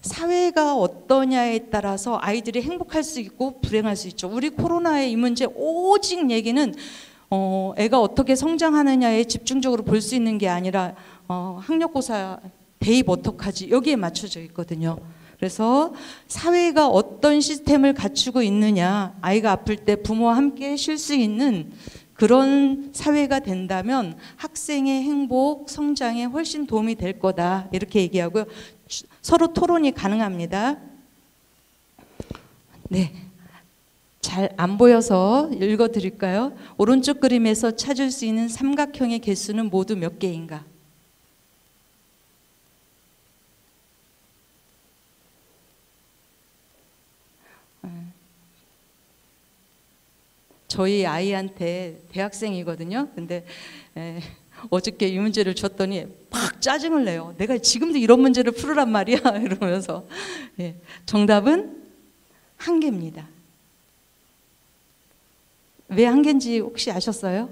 사회가 어떠냐에 따라서 아이들이 행복할 수 있고 불행할 수 있죠. 우리 코로나의 이 문제 오직 얘기는 애가 어떻게 성장하느냐에 집중적으로 볼 수 있는 게 아니라 학력고사 대입 어떡하지 여기에 맞춰져 있거든요. 그래서 사회가 어떤 시스템을 갖추고 있느냐, 아이가 아플 때 부모와 함께 쉴 수 있는 그런 사회가 된다면 학생의 행복, 성장에 훨씬 도움이 될 거다. 이렇게 얘기하고요. 서로 토론이 가능합니다. 네. 잘 안 보여서 읽어드릴까요? 오른쪽 그림에서 찾을 수 있는 삼각형의 개수는 모두 몇 개인가? 저희 아이한테 대학생이거든요. 근데 어저께 이 문제를 줬더니 막 짜증을 내요. 내가 지금도 이런 문제를 풀으란 말이야 이러면서. 정답은 한 개입니다. 왜 한 개인지 혹시 아셨어요?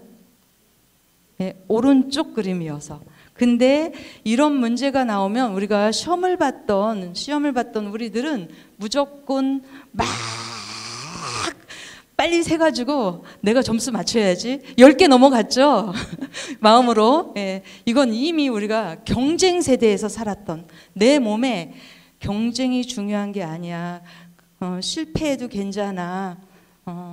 오른쪽 그림이어서. 근데 이런 문제가 나오면 우리가 시험을 봤던 우리들은 무조건 막 빨리 세가지고 내가 점수 맞춰야지. 10개 넘어갔죠? 마음으로. 이건 이미 우리가 경쟁 세대에서 살았던, 내 몸에 경쟁이 중요한 게 아니야. 실패해도 괜찮아.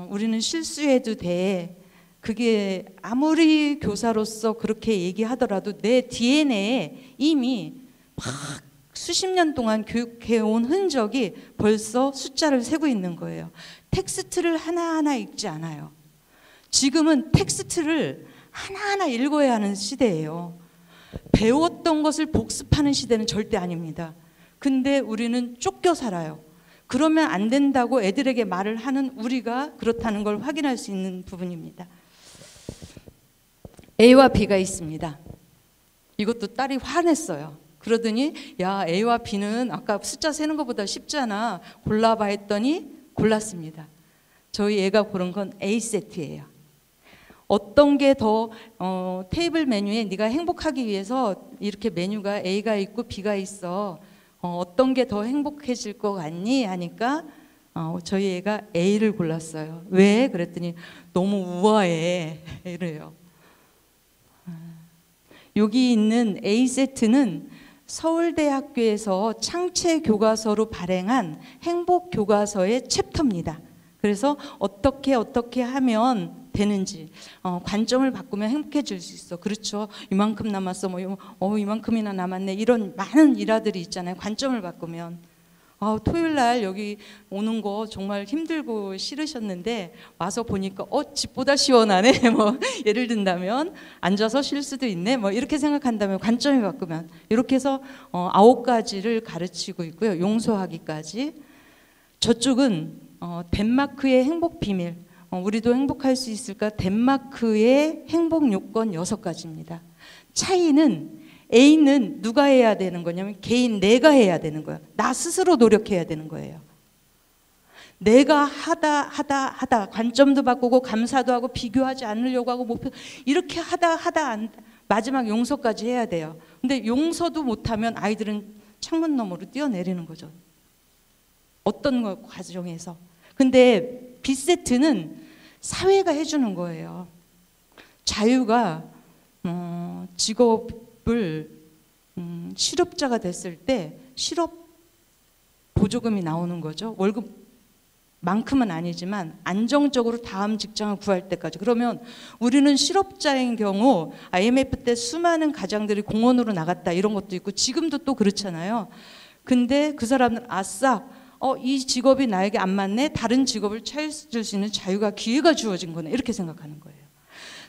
우리는 실수해도 돼. 그게 아무리 교사로서 그렇게 얘기하더라도 내 DNA에 이미 막 수십 년 동안 교육해온 흔적이 벌써 숫자를 세고 있는 거예요. 텍스트를 하나하나 읽지 않아요. 지금은 텍스트를 하나하나 읽어야 하는 시대예요. 배웠던 것을 복습하는 시대는 절대 아닙니다. 근데 우리는 쫓겨 살아요. 그러면 안 된다고 애들에게 말을 하는 우리가 그렇다는 걸 확인할 수 있는 부분입니다. A와 B가 있습니다. 이것도 딸이 화냈어요. 그러더니 야, A와 B는 아까 숫자 세는 것보다 쉽잖아. 골라봐 했더니 골랐습니다. 저희 애가 고른 건 A 세트예요. 어떤 게 더 테이블 메뉴에 네가 행복하기 위해서 이렇게 메뉴가 A가 있고 B가 있어. 어떤 게 더 행복해질 것 같니? 하니까 저희 애가 A를 골랐어요. 왜? 그랬더니 너무 우아해. 이래요. 여기 있는 A 세트는 서울대학교에서 창체 교과서로 발행한 행복 교과서의 챕터입니다. 그래서 어떻게 하면 되는지, 관점을 바꾸면 행복해질 수 있어. 그렇죠. 이만큼 남았어. 이만큼이나 남았네. 이런 많은 일화들이 있잖아요. 관점을 바꾸면. 토요일 날 여기 오는 거 정말 힘들고 싫으셨는데 와서 보니까 집보다 시원하네. 뭐 예를 든다면 앉아서 쉴 수도 있네. 뭐 이렇게 생각한다면 관점이 바꾸면 이렇게 해서 9가지를 가르치고 있고요. 용서하기까지. 저쪽은 덴마크의 행복 비밀. 우리도 행복할 수 있을까? 덴마크의 행복 요건 6가지입니다. 차이는 A는 누가 해야 되는 거냐면 개인 내가 해야 되는 거예요. 나 스스로 노력해야 되는 거예요. 내가 하다 관점도 바꾸고 감사도 하고 비교하지 않으려고 하고 목표 이렇게 하다 마지막 용서까지 해야 돼요. 근데 용서도 못하면 아이들은 창문 너머로 뛰어내리는 거죠. 어떤 과정에서. 근데 B세트는 사회가 해주는 거예요. 자유가 직업을 실업자가 됐을 때 실업 보조금이 나오는 거죠. 월급만큼은 아니지만 안정적으로 다음 직장을 구할 때까지. 그러면 우리는 실업자인 경우 IMF 때 수많은 가장들이 공원으로 나갔다 이런 것도 있고 지금도 또 그렇잖아요. 근데 그 사람들은 아싸 이 직업이 나에게 안 맞네. 다른 직업을 찾을 수 있는 자유가 기회가 주어진 거네. 이렇게 생각하는 거예요.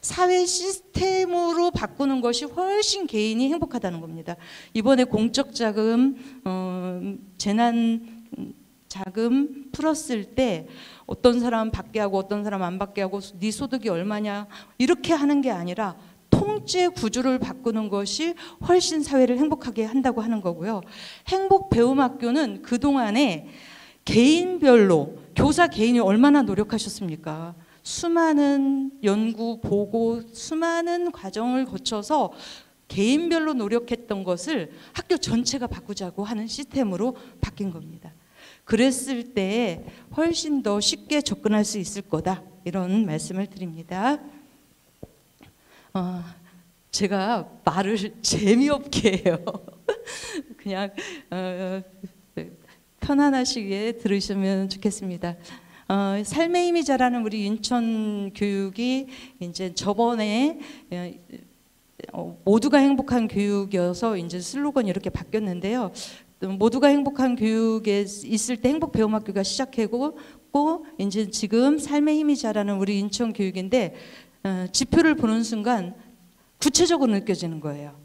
사회 시스템으로 바꾸는 것이 훨씬 개인이 행복하다는 겁니다. 이번에 공적 자금, 재난 자금 풀었을 때 어떤 사람은 받게 하고 어떤 사람은 안 받게 하고 네 소득이 얼마냐 이렇게 하는 게 아니라 통째 구조를 바꾸는 것이 훨씬 사회를 행복하게 한다고 하는 거고요. 행복 배움학교는 그동안에 개인별로 교사 개인이 얼마나 노력하셨습니까? 수많은 연구, 보고, 수많은 과정을 거쳐서 개인별로 노력했던 것을 학교 전체가 바꾸자고 하는 시스템으로 바뀐 겁니다. 그랬을 때 훨씬 더 쉽게 접근할 수 있을 거다. 이런 말씀을 드립니다. 제가 말을 재미없게 해요. 그냥 편안하시게 들으시면 좋겠습니다. 삶의 힘이 자라는 우리 인천 교육이 이제 저번에 모두가 행복한 교육이어서 이제 슬로건이 이렇게 바뀌었는데요. 모두가 행복한 교육에 있을 때 행복 배움학교가 시작하고 이제 지금 삶의 힘이 자라는 우리 인천 교육인데 지표를 보는 순간 구체적으로 느껴지는 거예요.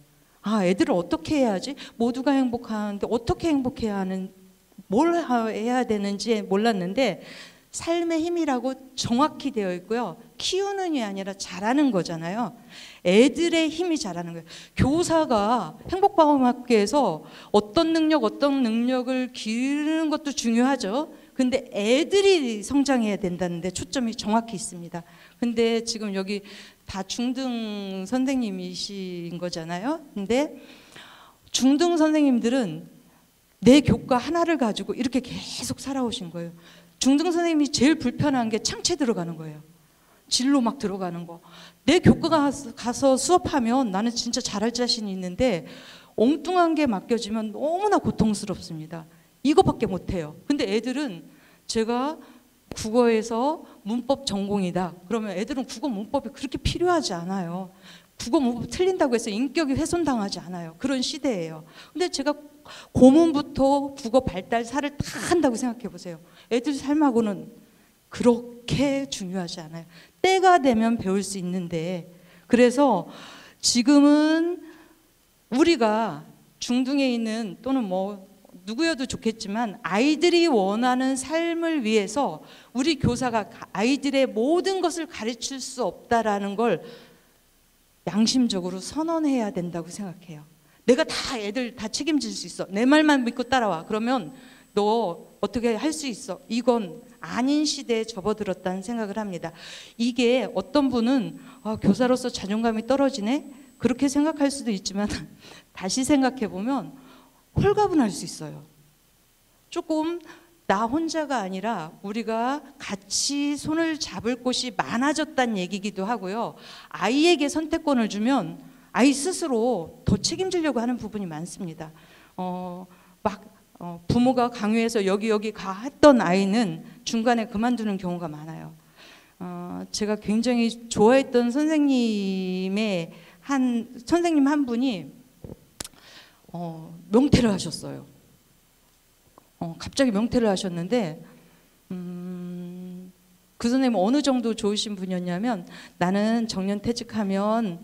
아, 애들을 어떻게 해야지? 모두가 행복하는데 어떻게 행복해야 하는, 뭘 해야 되는지 몰랐는데 삶의 힘이라고 정확히 되어 있고요. 키우는이 아니라 자라는 거잖아요. 애들의 힘이 자라는 거예요. 교사가 행복방학교에서 어떤 능력을 기르는 것도 중요하죠. 근데 애들이 성장해야 된다는데 초점이 정확히 있습니다. 근데 지금 여기 다 중등 선생님이신 거잖아요. 근데 중등 선생님들은 내 교과 하나를 가지고 이렇게 계속 살아오신 거예요. 중등 선생님이 제일 불편한 게 창체 들어가는 거예요. 진로 막 들어가는 거. 내 교과가 가서 수업하면 나는 진짜 잘할 자신이 있는데 엉뚱한 게 맡겨지면 너무나 고통스럽습니다. 이거밖에 못해요. 근데 애들은 제가 국어에서 문법 전공이다. 그러면 애들은 국어 문법이 그렇게 필요하지 않아요. 국어 문법 틀린다고 해서 인격이 훼손당하지 않아요. 그런 시대예요. 근데 제가 고문부터 국어 발달사를 다 한다고 생각해 보세요. 애들 삶하고는 그렇게 중요하지 않아요. 때가 되면 배울 수 있는데, 그래서 지금은 우리가 중등에 있는 또는 뭐 누구여도 좋겠지만 아이들이 원하는 삶을 위해서 우리 교사가 아이들의 모든 것을 가르칠 수 없다라는 걸 양심적으로 선언해야 된다고 생각해요. 내가 다 애들 다 책임질 수 있어. 내 말만 믿고 따라와. 그러면 너 어떻게 할 수 있어. 이건 아닌 시대에 접어들었다는 생각을 합니다. 이게 어떤 분은 교사로서 자존감이 떨어지네? 그렇게 생각할 수도 있지만 다시 생각해 보면 홀가분할 수 있어요. 조금 나 혼자가 아니라 우리가 같이 손을 잡을 곳이 많아졌다는 얘기기도 하고요. 아이에게 선택권을 주면 아이 스스로 더 책임지려고 하는 부분이 많습니다. 부모가 강요해서 여기 가 했던 아이는 중간에 그만두는 경우가 많아요. 제가 굉장히 좋아했던 선생님 한 분이 명퇴를 하셨어요. 갑자기 명퇴를 하셨는데 그 선생님은 어느 정도 좋으신 분이었냐면 나는 정년퇴직하면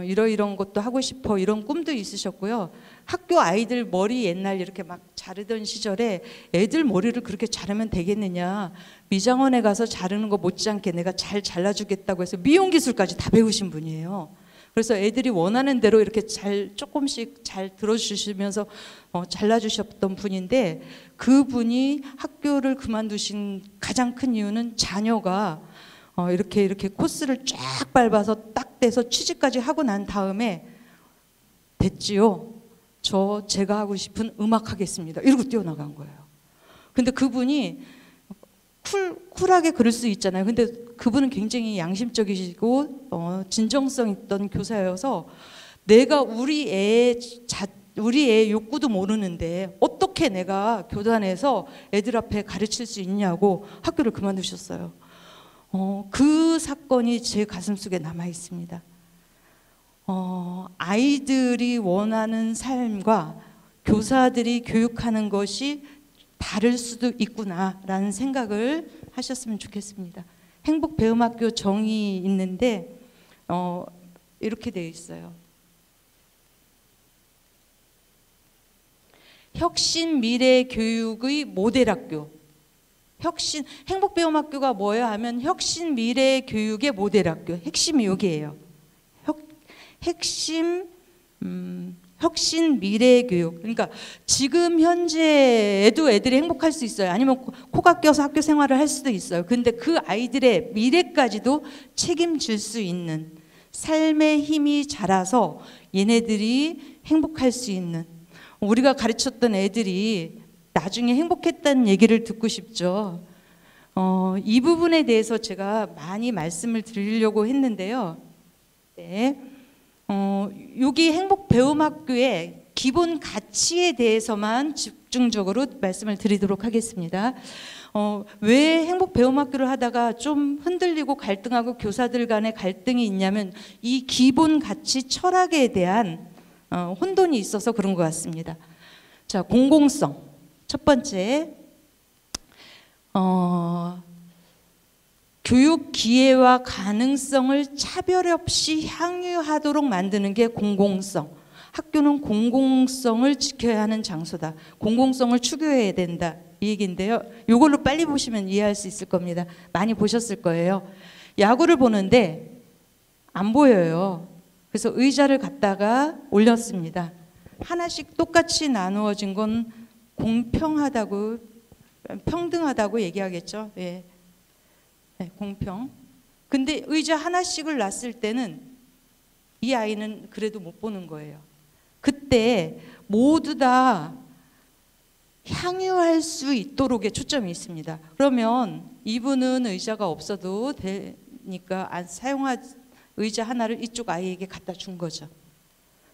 이런 것도 하고 싶어 이런 꿈도 있으셨고요. 학교 아이들 머리 옛날 이렇게 막 자르던 시절에 애들 머리를 그렇게 자르면 되겠느냐, 미장원에 가서 자르는 거 못지않게 내가 잘 잘라주겠다고 해서 미용 기술까지 다 배우신 분이에요. 그래서 애들이 원하는 대로 이렇게 조금씩 잘 들어주시면서 잘라주셨던 분인데, 그분이 학교를 그만두신 가장 큰 이유는 자녀가 이렇게 코스를 쫙 밟아서 딱 돼서 취직까지 하고 난 다음에 됐지요. 제가 하고 싶은 음악 하겠습니다. 이러고 뛰어나간 거예요. 근데 그분이 쿨하게 그럴 수 있잖아요. 근데 그분은 굉장히 양심적이시고 진정성 있던 교사여서 내가 우리 애의 욕구도 모르는데 어떻게 내가 교단에서 애들 앞에 가르칠 수 있냐고 학교를 그만두셨어요. 그 사건이 제 가슴속에 남아 있습니다. 아이들이 원하는 삶과 교사들이 교육하는 것이 다를 수도 있구나라는 생각을 하셨으면 좋겠습니다. 행복배움학교 정의 있는데 이렇게 되어 있어요. 혁신 미래 교육의 모델학교. 행복배움학교가 뭐야 하면 혁신 미래 교육의 모델학교. 핵심이 여기예요. 혁신 미래 교육. 그러니까 지금 현재에도 애들이 행복할 수 있어요. 아니면 코가 껴서 학교 생활을 할 수도 있어요. 근데 그 아이들의 미래까지도 책임질 수 있는 삶의 힘이 자라서 얘네들이 행복할 수 있는, 우리가 가르쳤던 애들이 나중에 행복했다는 얘기를 듣고 싶죠. 이 부분에 대해서 제가 많이 말씀을 드리려고 했는데요. 네. 여기 행복배움학교의 기본 가치에 대해서만 집중적으로 말씀을 드리도록 하겠습니다. 왜 행복 배움학교를 하다가 좀 흔들리고 갈등하고 교사들 간의 갈등이 있냐면 이 기본 가치 철학에 대한 혼돈이 있어서 그런 것 같습니다. 자, 공공성. 첫 번째, 교육 기회와 가능성을 차별 없이 향유하도록 만드는 게 공공성. 학교는 공공성을 지켜야 하는 장소다. 공공성을 추구해야 된다. 이 얘기인데요. 이걸로 빨리 보시면 이해할 수 있을 겁니다. 많이 보셨을 거예요. 야구를 보는데 안 보여요. 그래서 의자를 갖다가 올렸습니다. 하나씩 똑같이 나누어진 건 공평하다고, 평등하다고 얘기하겠죠. 예. 네, 공평. 근데 의자 하나씩을 놨을 때는 이 아이는 그래도 못 보는 거예요. 그때 모두 다 향유할 수 있도록의 초점이 있습니다. 그러면 이분은 의자가 없어도 되니까 안 사용한 의자 하나를 이쪽 아이에게 갖다 준 거죠.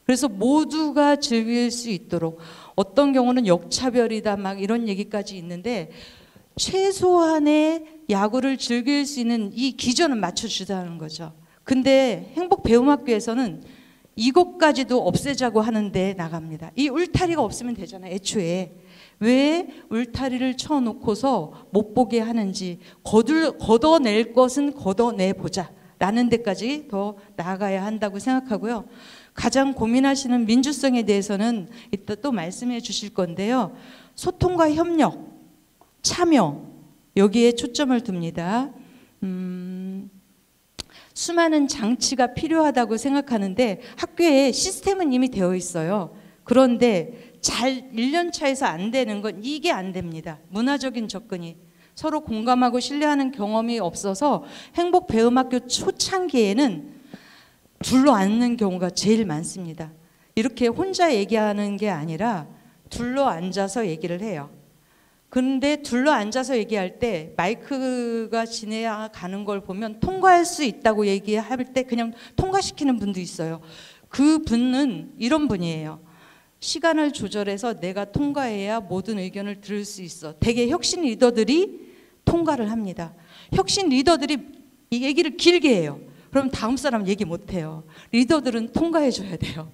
그래서 모두가 즐길 수 있도록, 어떤 경우는 역차별이다 막 이런 얘기까지 있는데 최소한의 야구를 즐길 수 있는 이 기준은 맞춰주자는 거죠. 근데 행복배움학교에서는 이것까지도 없애자고 하는데 나갑니다. 이 울타리가 없으면 되잖아요. 애초에 왜 울타리를 쳐놓고서 못 보게 하는지, 걷어낼 것은 걷어내보자 라는 데까지 더 나아가야 한다고 생각하고요. 가장 고민하시는 민주성에 대해서는 이따 또 말씀해 주실 건데요. 소통과 협력, 참여, 여기에 초점을 둡니다. 수많은 장치가 필요하다고 생각하는데 학교에 시스템은 이미 되어 있어요. 그런데 잘 1년 차에서 안 되는 건 이게 안 됩니다. 문화적인 접근이. 서로 공감하고 신뢰하는 경험이 없어서 행복배움학교 초창기에는 둘러앉는 경우가 제일 많습니다. 이렇게 혼자 얘기하는 게 아니라 둘러앉아서 얘기를 해요. 그런데 둘러앉아서 얘기할 때 마이크가 지나가는 걸 보면 통과할 수 있다고 얘기할 때 그냥 통과시키는 분도 있어요. 그 분은 이런 분이에요. 시간을 조절해서 내가 통과해야 모든 의견을 들을 수 있어. 대개 혁신 리더들이 통과를 합니다. 혁신 리더들이 이 얘기를 길게 해요. 그럼 다음 사람 얘기 못해요. 리더들은 통과해줘야 돼요.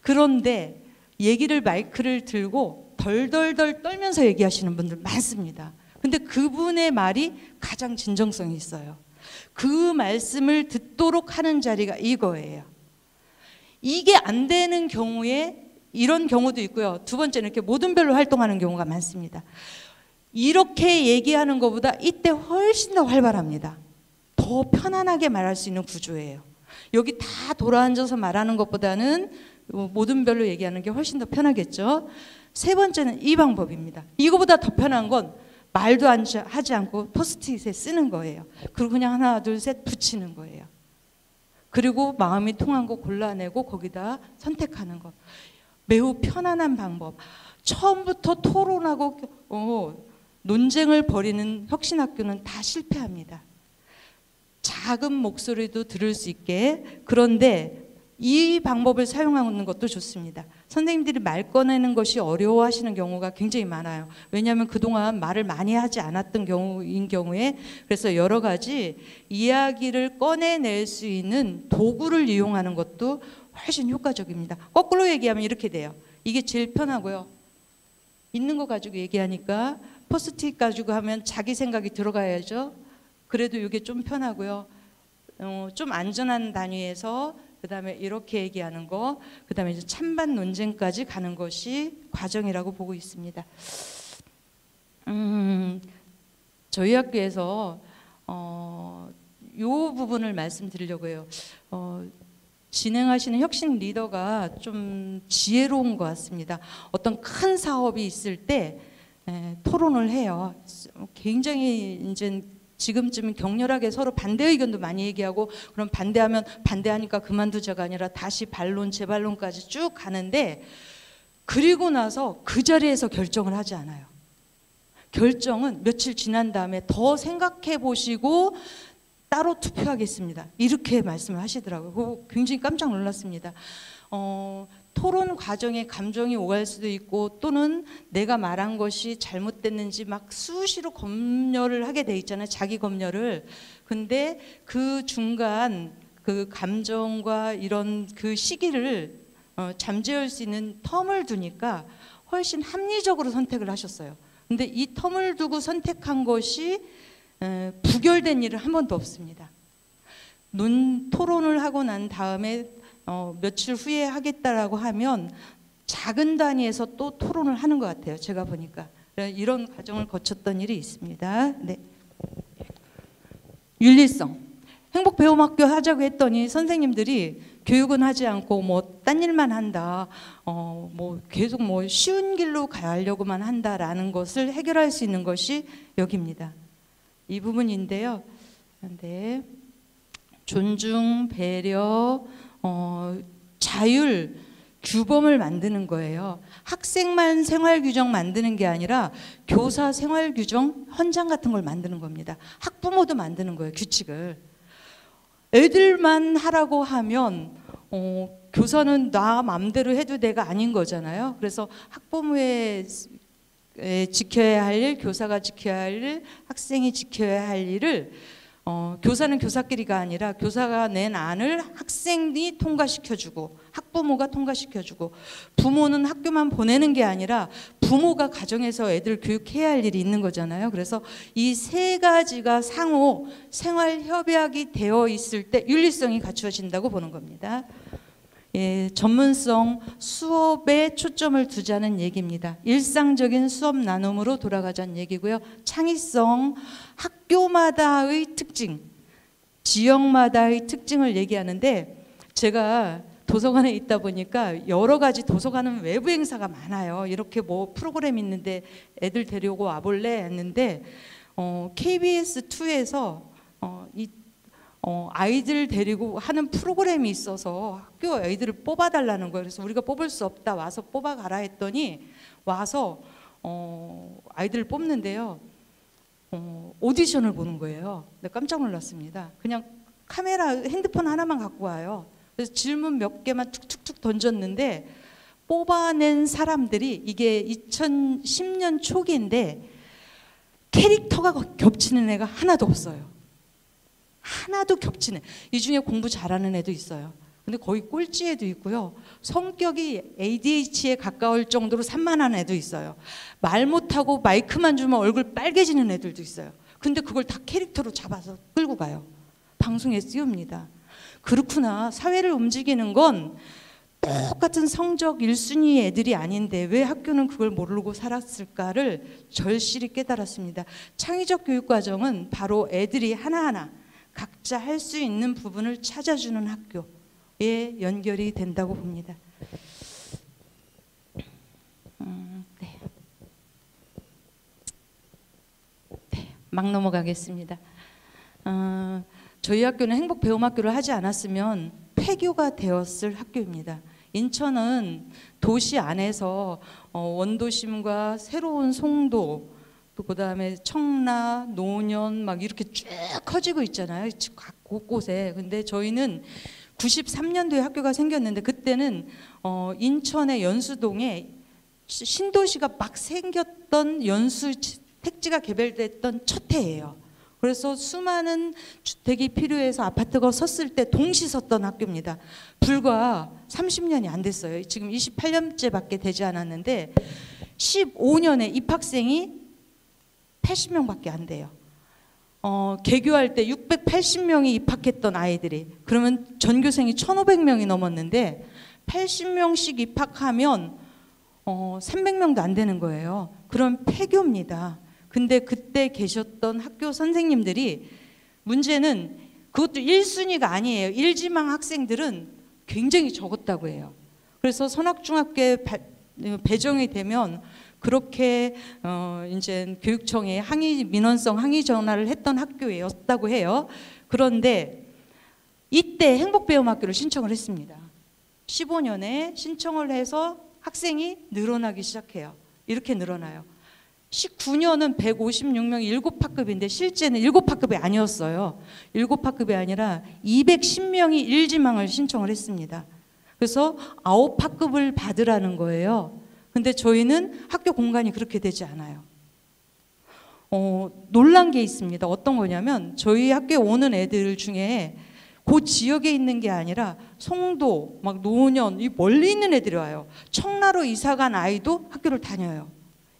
그런데 얘기를 마이크를 들고 덜덜덜 떨면서 얘기하시는 분들 많습니다. 근데 그분의 말이 가장 진정성이 있어요. 그 말씀을 듣도록 하는 자리가 이거예요. 이게 안 되는 경우에 이런 경우도 있고요. 두 번째는 이렇게 모든별로 활동하는 경우가 많습니다. 이렇게 얘기하는 것보다 이때 훨씬 더 활발합니다. 더 편안하게 말할 수 있는 구조예요. 여기 다 돌아앉아서 말하는 것보다는 모든별로 얘기하는 게 훨씬 더 편하겠죠. 세 번째는 이 방법입니다. 이거보다 더 편한 건 말도 하지 않고 포스트잇에 쓰는 거예요. 그리고 그냥 하나 둘 셋 붙이는 거예요. 그리고 마음이 통한 거 골라내고 거기다 선택하는 것. 매우 편안한 방법. 처음부터 토론하고 논쟁을 벌이는 혁신학교는 다 실패합니다. 작은 목소리도 들을 수 있게. 그런데 이 방법을 사용하는 것도 좋습니다. 선생님들이 말 꺼내는 것이 어려워하시는 경우가 굉장히 많아요. 왜냐하면 그동안 말을 많이 하지 않았던 경우에 그래서 여러 가지 이야기를 꺼내낼 수 있는 도구를 이용하는 것도 훨씬 효과적입니다. 거꾸로 얘기하면 이렇게 돼요. 이게 제일 편하고요. 있는 거 가지고 얘기하니까 포스트잇 가지고 하면 자기 생각이 들어가야죠. 그래도 이게 좀 편하고요. 좀 안전한 단위에서 그다음에 이렇게 얘기하는 거, 그다음에 이제 찬반 논쟁까지 가는 것이 과정이라고 보고 있습니다. 저희 학교에서 이 부분을 말씀드리려고 해요. 진행하시는 혁신 리더가 좀 지혜로운 것 같습니다. 어떤 큰 사업이 있을 때 토론을 해요. 굉장히 이제 지금쯤은 격렬하게 서로 반대 의견도 많이 얘기하고, 그럼 반대하면 반대하니까 그만두자가 아니라 다시 반론, 재반론까지 쭉 가는데, 그리고 나서 그 자리에서 결정을 하지 않아요. 결정은 며칠 지난 다음에 더 생각해 보시고 따로 투표하겠습니다. 이렇게 말씀을 하시더라고요. 그거 굉장히 깜짝 놀랐습니다. 토론 과정에 감정이 오갈 수도 있고 또는 내가 말한 것이 잘못됐는지 막 수시로 검열을 하게 돼 있잖아요. 자기 검열을. 근데 그 중간 그 감정과 이런 그 시기를 잠재울 수 있는 텀을 두니까 훨씬 합리적으로 선택을 하셨어요. 근데 이 텀을 두고 선택한 것이 부결된 일은 한 번도 없습니다. 토론을 하고 난 다음에 며칠 후에 하겠다라고 하면 작은 단위에서 또 토론을 하는 것 같아요. 제가 보니까 이런 과정을 거쳤던 일이 있습니다. 네. 윤리성. 행복배움학교 하자고 했더니 선생님들이 교육은 하지 않고 뭐 딴 일만 한다, 뭐 계속 뭐 쉬운 길로 가려고만 한다라는 것을 해결할 수 있는 것이 여기입니다. 이 부분인데요. 네. 존중, 배려, 자율, 규범을 만드는 거예요. 학생만 생활 규정 만드는 게 아니라 교사 생활 규정 헌장 같은 걸 만드는 겁니다. 학부모도 만드는 거예요, 규칙을. 애들만 하라고 하면 교사는 나 마음대로 해도 내가 아닌 거잖아요. 그래서 학부모의 지켜야 할 일, 교사가 지켜야 할 일, 학생이 지켜야 할 일을 교사는 교사끼리가 아니라 교사가 낸 안을 학생이 통과시켜주고 학부모가 통과시켜주고 부모는 학교만 보내는 게 아니라 부모가 가정에서 애들 교육해야 할 일이 있는 거잖아요. 그래서 이 세 가지가 상호 생활 협약이 되어 있을 때 윤리성이 갖추어진다고 보는 겁니다. 예, 전문성 수업에 초점을 두자는 얘기입니다. 일상적인 수업 나눔으로 돌아가자는 얘기고요. 창의성, 학교마다의 특징, 지역마다의 특징을 얘기하는데 제가 도서관에 있다 보니까 여러 가지 도서관은 외부 행사가 많아요. 이렇게 뭐 프로그램 있는데 애들 데려오고 와볼래 했는데 KBS2에서 아이들 데리고 하는 프로그램이 있어서 학교 아이들을 뽑아달라는 거예요. 그래서 우리가 뽑을 수 없다, 와서 뽑아가라 했더니 와서 아이들을 뽑는데요. 오디션을 보는 거예요. 근데 깜짝 놀랐습니다. 그냥 카메라, 핸드폰 하나만 갖고 와요. 그래서 질문 몇 개만 툭툭툭 던졌는데 뽑아낸 사람들이 이게 2010년 초기인데 캐릭터가 겹치는 애가 하나도 없어요. 하나도 겹치네. 이 중에 공부 잘하는 애도 있어요. 근데 거의 꼴찌 애도 있고요. 성격이 ADHD에 가까울 정도로 산만한 애도 있어요. 말 못하고 마이크만 주면 얼굴 빨개지는 애들도 있어요. 근데 그걸 다 캐릭터로 잡아서 끌고 가요. 방송에 띄웁니다. 그렇구나. 사회를 움직이는 건 똑같은 성적 1순위 애들이 아닌데 왜 학교는 그걸 모르고 살았을까를 절실히 깨달았습니다. 창의적 교육과정은 바로 애들이 하나하나 각자 할 수 있는 부분을 찾아주는 학교에 연결이 된다고 봅니다. 네. 막 넘어가겠습니다. 저희 학교는 행복배움학교를 하지 않았으면 폐교가 되었을 학교입니다. 인천은 도시 안에서 원도심과 새로운 송도, 또 그다음에 청라, 노년 막 이렇게 쭉 커지고 있잖아요. 각 곳곳에. 근데 저희는 93년도에 학교가 생겼는데 그때는 인천의 연수동에 신도시가 막 생겼던 연수 택지가 개발됐던 첫 해예요. 그래서 수많은 주택이 필요해서 아파트가 섰을 때 동시 섰던 학교입니다. 불과 30년이 안 됐어요. 지금 28년째밖에 되지 않았는데 15년에 입학생이 80명밖에 안 돼요. 개교할 때 680명이 입학했던 아이들이, 그러면 전교생이 1,500명이 넘었는데 80명씩 입학하면 300명도 안 되는 거예요. 그럼 폐교입니다. 근데 그때 계셨던 학교 선생님들이, 문제는 그것도 1순위가 아니에요. 1지망 학생들은 굉장히 적었다고 해요. 그래서 선악중학교에 배정이 되면 그렇게 이제 교육청에 항의, 민원성 항의 전화를 했던 학교였다고 해요. 그런데 이때 행복배움학교를 신청을 했습니다. 15년에 신청을 해서 학생이 늘어나기 시작해요. 이렇게 늘어나요. 19년은 156명이 7파급인데 실제는 7파급이 아니었어요. 7파급이 아니라 210명이 1지망을 신청을 했습니다. 그래서 9학급을 받으라는 거예요. 근데 저희는 학교 공간이 그렇게 되지 않아요. 놀란 게 있습니다. 어떤 거냐면 저희 학교에 오는 애들 중에 그 지역에 있는 게 아니라 송도, 막 노년, 이 멀리 있는 애들이 와요. 청라로 이사 간 아이도 학교를 다녀요.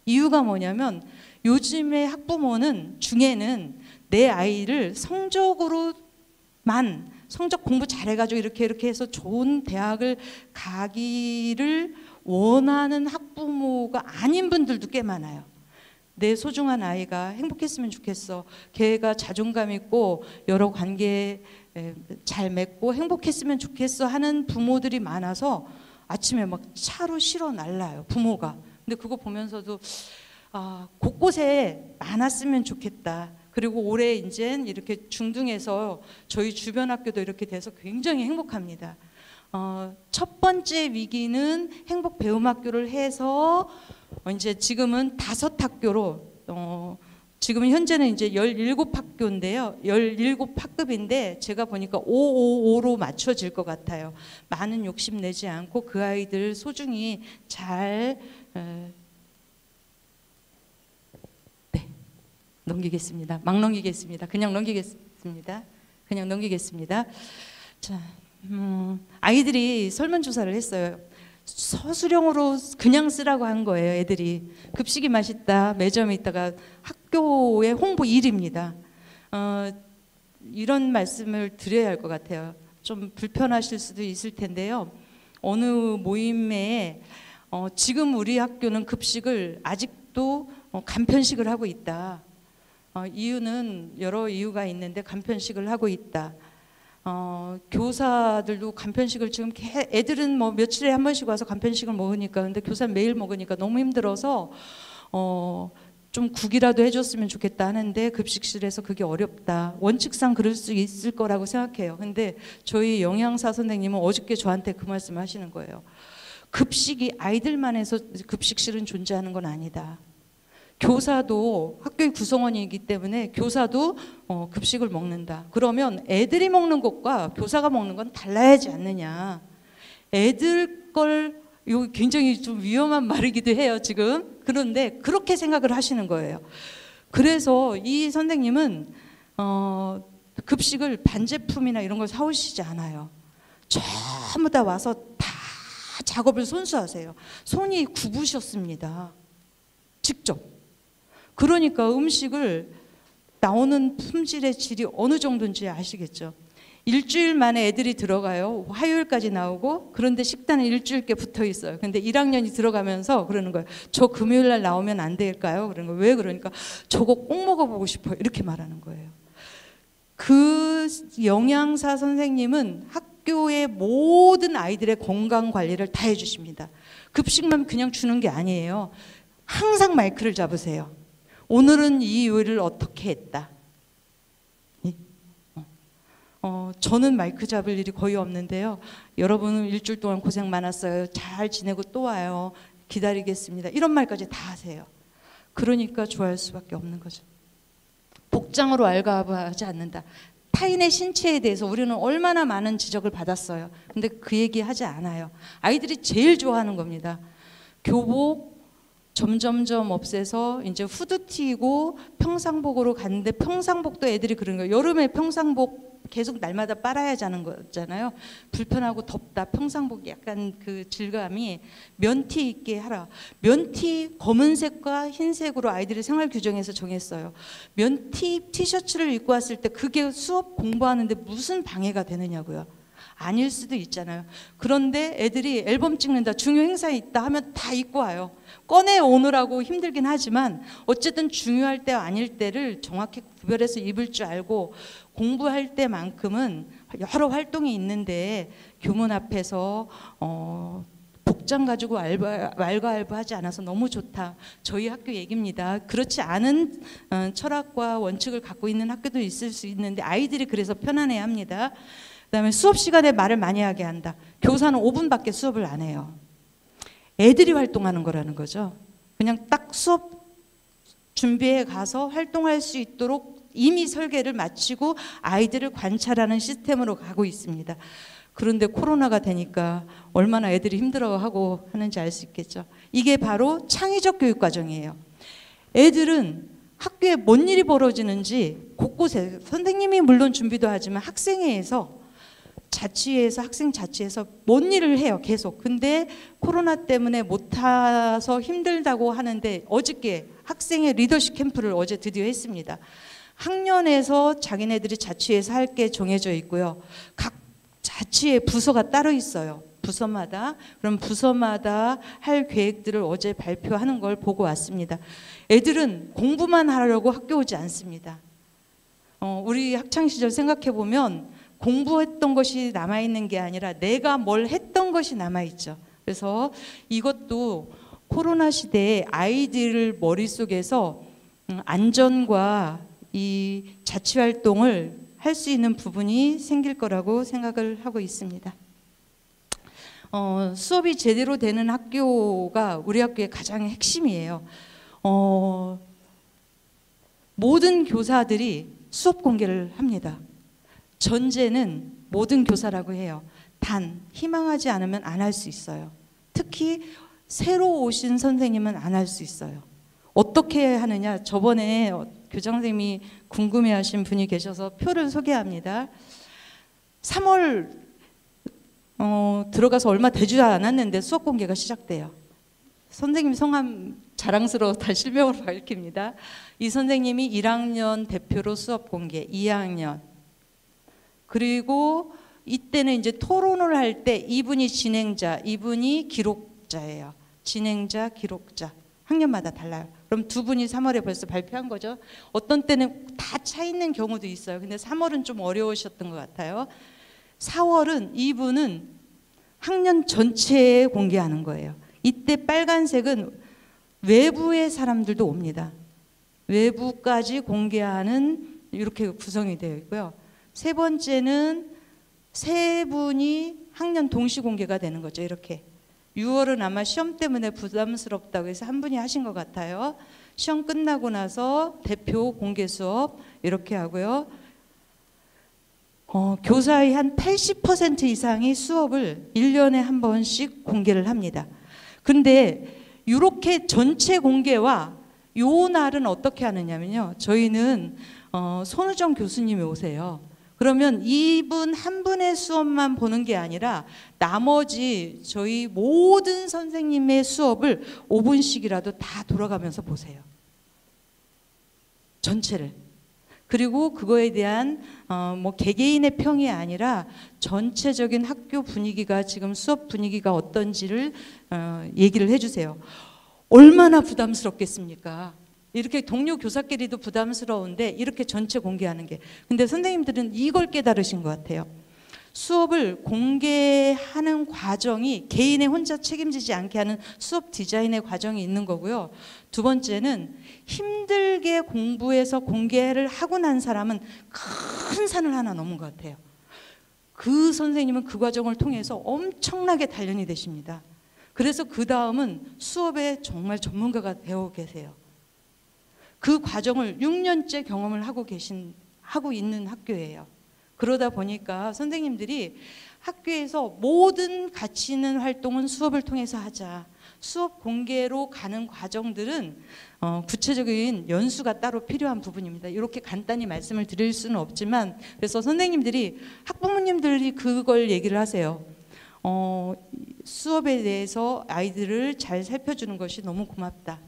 이유가 뭐냐면 요즘의 학부모는 중에는 내 아이를 성적으로만 성적 공부 잘해가지고 이렇게 해서 좋은 대학을 가기를 원하는 학부모가 아닌 분들도 꽤 많아요. 내 소중한 아이가 행복했으면 좋겠어. 걔가 자존감 있고 여러 관계에 잘 맺고 행복했으면 좋겠어 하는 부모들이 많아서 아침에 막 차로 실어 날라요, 부모가. 근데 그거 보면서도 곳곳에 많았으면 좋겠다. 그리고 올해 이제 이렇게 중등에서 저희 주변 학교도 이렇게 돼서 굉장히 행복합니다. 첫 번째 위기는 행복 배움학교를 해서 이제 지금은 5학교로 지금 현재는 이제 17학교인데요. 17학급인데 제가 보니까 555로 맞춰질 것 같아요. 많은 욕심 내지 않고 그 아이들 소중히 잘 넘기겠습니다. 막 넘기겠습니다. 그냥 넘기겠습니다. 그냥 넘기겠습니다. 자, 아이들이 설문조사를 했어요. 서술형으로 그냥 쓰라고 한 거예요. 애들이 급식이 맛있다, 매점에 있다가 학교의 홍보 1위입니다. 이런 말씀을 드려야 할 것 같아요. 좀 불편하실 수도 있을 텐데요. 어느 모임에 지금 우리 학교는 급식을 아직도 간편식을 하고 있다. 이유는 여러 이유가 있는데 간편식을 하고 있다. 교사들도 간편식을 지금 애들은 뭐 며칠에 한 번씩 와서 간편식을 먹으니까, 근데 교사는 매일 먹으니까 너무 힘들어서 좀 국이라도 해줬으면 좋겠다 하는데 급식실에서 그게 어렵다. 원칙상 그럴 수 있을 거라고 생각해요. 근데 저희 영양사 선생님은 어저께 저한테 그 말씀을 하시는 거예요. 급식이 아이들만 해서 급식실은 존재하는 건 아니다. 교사도 학교의 구성원이기 때문에 교사도 급식을 먹는다. 그러면 애들이 먹는 것과 교사가 먹는 건 달라야지 않느냐. 애들 걸, 이거 굉장히 좀 위험한 말이기도 해요 지금. 그런데 그렇게 생각을 하시는 거예요. 그래서 이 선생님은 급식을 반제품이나 이런 걸 사오시지 않아요. 전부 다 와서 다 작업을 손수 하세요. 손이 굽으셨습니다. 직접. 그러니까 음식을 나오는 품질의 질이 어느 정도인지 아시겠죠? 일주일 만에 애들이 들어가요. 화요일까지 나오고, 그런데 식단은 일주일께 붙어 있어요. 근데 1학년이 들어가면서 그러는 거예요. 저 금요일 날 나오면 안 될까요? 그러는 거예요. 왜 그러니까 저거 꼭 먹어보고 싶어요. 이렇게 말하는 거예요. 그 영양사 선생님은 학교의 모든 아이들의 건강 관리를 다 해주십니다. 급식만 그냥 주는 게 아니에요. 항상 마이크를 잡으세요. 오늘은 이 요리를 어떻게 했다. 저는 마이크 잡을 일이 거의 없는데요. 여러분은 일주일 동안 고생 많았어요. 잘 지내고 또 와요. 기다리겠습니다. 이런 말까지 다 하세요. 그러니까 좋아할 수밖에 없는 거죠. 복장으로 알가하지 않는다. 타인의 신체에 대해서 우리는 얼마나 많은 지적을 받았어요. 근데 그 얘기 하지 않아요. 아이들이 제일 좋아하는 겁니다. 교복 점점점 없애서 이제 후드티고 평상복으로 갔는데, 평상복도 애들이 그런 거예요. 여름에 평상복 계속 날마다 빨아야 하는 거잖아요. 불편하고 덥다. 평상복이 약간 그 질감이 면티 있게 하라. 면티 검은색과 흰색으로 아이들이 생활 규정에서 정했어요. 면티 티셔츠를 입고 왔을 때 그게 수업 공부하는데 무슨 방해가 되느냐고요. 아닐 수도 있잖아요. 그런데 애들이 앨범 찍는다, 중요 행사에 있다 하면 다 입고 와요. 꺼내 오느라고 힘들긴 하지만 어쨌든 중요할 때 아닐 때를 정확히 구별해서 입을 줄 알고, 공부할 때만큼은 여러 활동이 있는데 교문 앞에서 복장 가지고 왈가왈부하지 않아서 너무 좋다. 저희 학교 얘기입니다. 그렇지 않은 철학과 원칙을 갖고 있는 학교도 있을 수 있는데 아이들이 그래서 편안해합니다. 그다음에 수업 시간에 말을 많이 하게 한다. 교사는 5분밖에 수업을 안 해요. 애들이 활동하는 거라는 거죠. 그냥 딱 수업 준비해 가서 활동할 수 있도록 이미 설계를 마치고 아이들을 관찰하는 시스템으로 가고 있습니다. 그런데 코로나가 되니까 얼마나 애들이 힘들어하고 하는지 알 수 있겠죠. 이게 바로 창의적 교육 과정이에요. 애들은 학교에 뭔 일이 벌어지는지 곳곳에 선생님이 물론 준비도 하지만 학생회에서 자치회에서 학생 자치회에서 뭔 일을 해요 계속. 근데 코로나 때문에 못 타서 힘들다고 하는데 어저께 학생회 리더십 캠프를 어제 드디어 했습니다. 학년에서 자기네들이 자치회에서 할 게 정해져 있고요. 각 자치회 부서가 따로 있어요. 부서마다. 그럼 부서마다 할 계획들을 어제 발표하는 걸 보고 왔습니다. 애들은 공부만 하려고 학교 오지 않습니다. 우리 학창시절 생각해보면 공부했던 것이 남아있는 게 아니라 내가 뭘 했던 것이 남아있죠. 그래서 이것도 코로나 시대에 아이들 머릿속에서 안전과 이 자치활동을 할 수 있는 부분이 생길 거라고 생각을 하고 있습니다. 수업이 제대로 되는 학교가 우리 학교의 가장 핵심이에요. 모든 교사들이 수업 공개를 합니다. 전제는 모든 교사라고 해요. 단 희망하지 않으면 안 할 수 있어요. 특히 새로 오신 선생님은 안 할 수 있어요. 어떻게 하느냐, 저번에 교장 선생님이 궁금해하신 분이 계셔서 표를 소개합니다. 3월 들어가서 얼마 되지 않았는데 수업 공개가 시작돼요. 선생님 성함 자랑스러워 다 실명으로 밝힙니다. 이 선생님이 1학년 대표로 수업 공개, 2학년. 그리고 이때는 이제 토론을 할 때 이분이 진행자, 이분이 기록자예요. 진행자, 기록자. 학년마다 달라요. 그럼 두 분이 3월에 벌써 발표한 거죠. 어떤 때는 다 차 있는 경우도 있어요. 근데 3월은 좀 어려우셨던 것 같아요. 4월은 이분은 학년 전체에 공개하는 거예요. 이때 빨간색은 외부의 사람들도 옵니다. 외부까지 공개하는 이렇게 구성이 되어 있고요. 세 번째는 세 분이 학년 동시 공개가 되는 거죠. 이렇게. 6월은 아마 시험 때문에 부담스럽다고 해서 한 분이 하신 것 같아요. 시험 끝나고 나서 대표 공개 수업 이렇게 하고요. 교사의 한 80% 이상이 수업을 1년에 한 번씩 공개를 합니다. 그런데 이렇게 전체 공개와 요 날은 어떻게 하느냐면요. 저희는 손우정 교수님이 오세요. 그러면 이분 한 분의 수업만 보는 게 아니라 나머지 저희 모든 선생님의 수업을 5분씩이라도 다 돌아가면서 보세요. 전체를. 그리고 그거에 대한 뭐 개개인의 평이 아니라 전체적인 학교 분위기가 지금 수업 분위기가 어떤지를 얘기를 해주세요. 얼마나 부담스럽겠습니까? 이렇게 동료 교사끼리도 부담스러운데 이렇게 전체 공개하는 게. 근데 선생님들은 이걸 깨달으신 것 같아요. 수업을 공개하는 과정이 개인의 혼자 책임지지 않게 하는 수업 디자인의 과정이 있는 거고요. 두 번째는 힘들게 공부해서 공개를 하고 난 사람은 큰 산을 하나 넘은 것 같아요. 그 선생님은 그 과정을 통해서 엄청나게 단련이 되십니다. 그래서 그 다음은 수업에 정말 전문가가 되어 계세요. 그 과정을 6년째 경험을 하고 있는 학교예요. 그러다 보니까 선생님들이 학교에서 모든 가치 있는 활동은 수업을 통해서 하자. 수업 공개로 가는 과정들은 구체적인 연수가 따로 필요한 부분입니다. 이렇게 간단히 말씀을 드릴 수는 없지만, 그래서 선생님들이, 학부모님들이 그걸 얘기를 하세요. 수업에 대해서 아이들을 잘 살펴주는 것이 너무 고맙다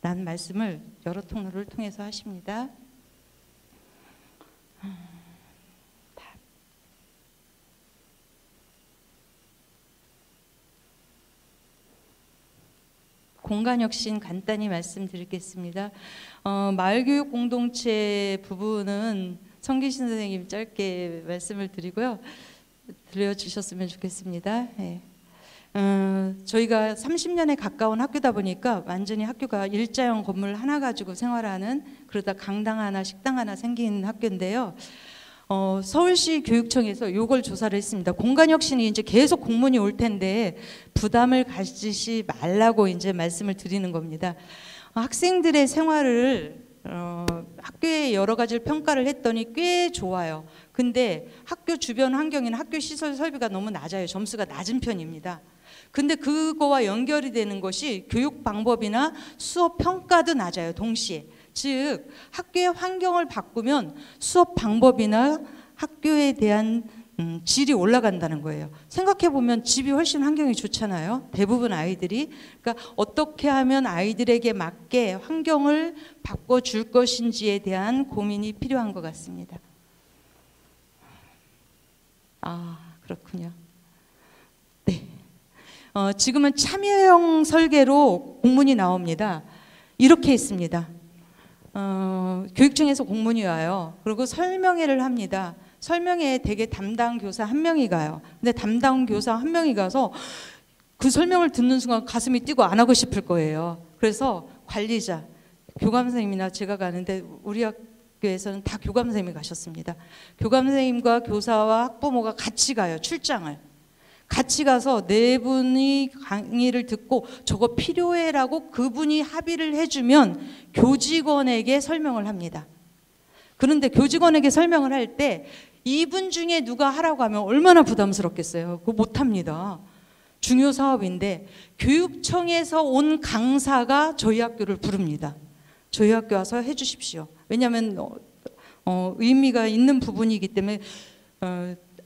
라는 말씀을 여러 통로를 통해서 하십니다. 공간혁신 간단히 말씀드리겠습니다. 마을교육 공동체 부분은 성기신 선생님 짧게 말씀을 드리고요. 들려주셨으면 좋겠습니다. 네. 저희가 30년에 가까운 학교다 보니까 완전히 학교가 일자형 건물 하나 가지고 생활하는, 그러다 강당 하나 식당 하나 생긴 학교인데요. 서울시 교육청에서 이걸 조사를 했습니다. 공간혁신이 이제 계속 공문이 올 텐데 부담을 가지시 말라고 이제 말씀을 드리는 겁니다. 학생들의 생활을 학교에 여러 가지를 평가를 했더니 꽤 좋아요. 근데 학교 주변 환경이나 학교 시설 설비가 너무 낮아요. 점수가 낮은 편입니다. 근데 그거와 연결이 되는 것이 교육 방법이나 수업 평가도 낮아요. 동시에. 즉 학교의 환경을 바꾸면 수업 방법이나 학교에 대한 질이 올라간다는 거예요. 생각해 보면 집이 훨씬 환경이 좋잖아요. 대부분 아이들이. 그러니까 어떻게 하면 아이들에게 맞게 환경을 바꿔줄 것인지에 대한 고민이 필요한 것 같습니다. 아, 그렇군요. 네. 지금은 참여형 설계로 공문이 나옵니다. 이렇게 있습니다. 교육청에서 공문이 와요. 그리고 설명회를 합니다. 설명회에 대개 담당 교사 한 명이 가요. 근데 담당 교사 한 명이 가서 그 설명을 듣는 순간 가슴이 뛰고 안 하고 싶을 거예요. 그래서 관리자, 교감 선생님이나 제가 가는데 우리 학교에서는 다 교감 선생님이 가셨습니다. 교감 선생님과 교사와 학부모가 같이 가요. 출장을. 같이 가서 네 분이 강의를 듣고 저거 필요해라고 그분이 합의를 해주면 교직원에게 설명을 합니다. 그런데 교직원에게 설명을 할 때 이분 중에 누가 하라고 하면 얼마나 부담스럽겠어요. 그거 못합니다. 중요 사업인데 교육청에서 온 강사가 저희 학교를 부릅니다. 저희 학교 와서 해주십시오. 왜냐하면 의미가 있는 부분이기 때문에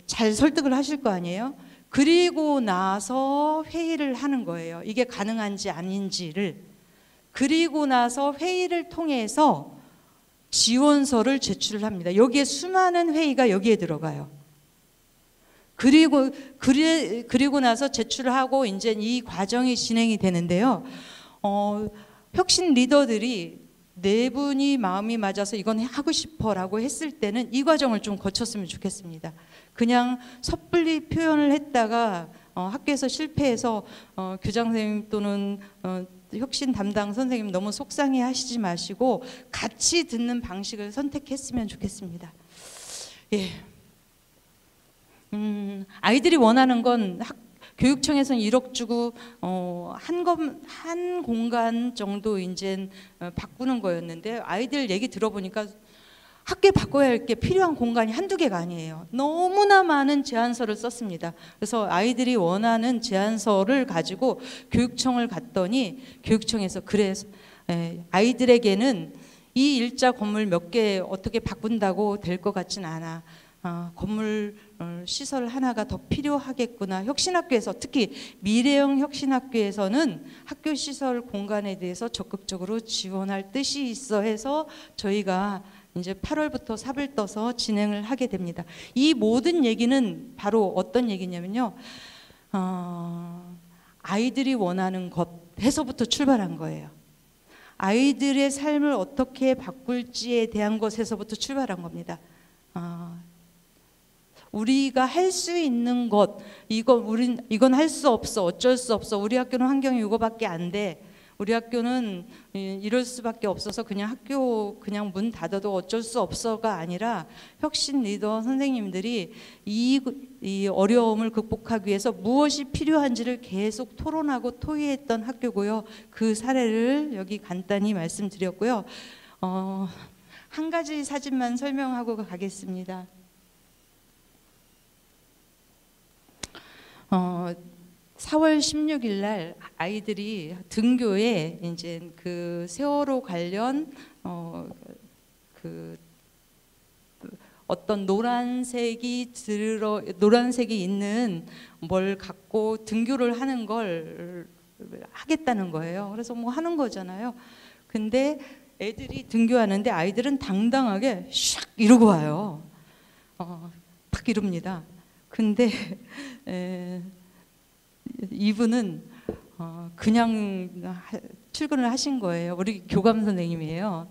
잘 설득을 하실 거 아니에요. 그리고 나서 회의를 하는 거예요. 이게 가능한지 아닌지를. 그리고 나서 회의를 통해서 지원서를 제출을 합니다. 여기에 수많은 회의가 여기에 들어가요. 그리고 나서 제출을 하고 이제 이 과정이 진행이 되는데요. 혁신 리더들이 네 분이 마음이 맞아서 이건 하고 싶어라고 했을 때는 이 과정을 좀 거쳤으면 좋겠습니다. 그냥 섣불리 표현을 했다가 학교에서 실패해서 교장 선생님 또는 혁신 담당 선생님 너무 속상해 하시지 마시고 같이 듣는 방식을 선택했으면 좋겠습니다. 예. 아이들이 원하는 건 교육청에서는 1억 주고 한 공간 정도 이제 바꾸는 거였는데 아이들 얘기 들어보니까 학교에 바꿔야 할 게 필요한 공간이 한두 개가 아니에요. 너무나 많은 제안서를 썼습니다. 그래서 아이들이 원하는 제안서를 가지고 교육청을 갔더니 교육청에서 그래서 아이들에게는 이 일자 건물 몇 개 어떻게 바꾼다고 될 것 같진 않아. 건물 시설 하나가 더 필요하겠구나. 혁신학교에서 특히 미래형 혁신학교에서는 학교 시설 공간에 대해서 적극적으로 지원할 뜻이 있어 해서 저희가 이제 8월부터 삽을 떠서 진행을 하게 됩니다. 이 모든 얘기는 바로 어떤 얘기냐면요. 아이들이 원하는 것에서부터 출발한 거예요. 아이들의 삶을 어떻게 바꿀지에 대한 것에서부터 출발한 겁니다. 우리가 할 수 있는 것, 이건 할 수 없어, 어쩔 수 없어. 우리 학교는 환경이 이거밖에 안 돼. 우리 학교는 이럴 수밖에 없어서 그냥 학교 그냥 문 닫아도 어쩔 수 없어가 아니라 혁신 리더 선생님들이 이 어려움을 극복하기 위해서 무엇이 필요한지를 계속 토론하고 토의했던 학교고요. 그 사례를 여기 간단히 말씀드렸고요. 한 가지 사진만 설명하고 가겠습니다. 4월 16일 날 아이들이 등교에 이제 그 세월호 관련 그 어떤 노란색이 있는 뭘 갖고 등교를 하는 걸 하겠다는 거예요. 그래서 뭐 하는 거잖아요. 근데 애들이 등교하는데 아이들은 당당하게 샥 이러고 와요. 탁 이럽니다. 근데 이분은 그냥 출근을 하신 거예요. 우리 교감 선생님이에요.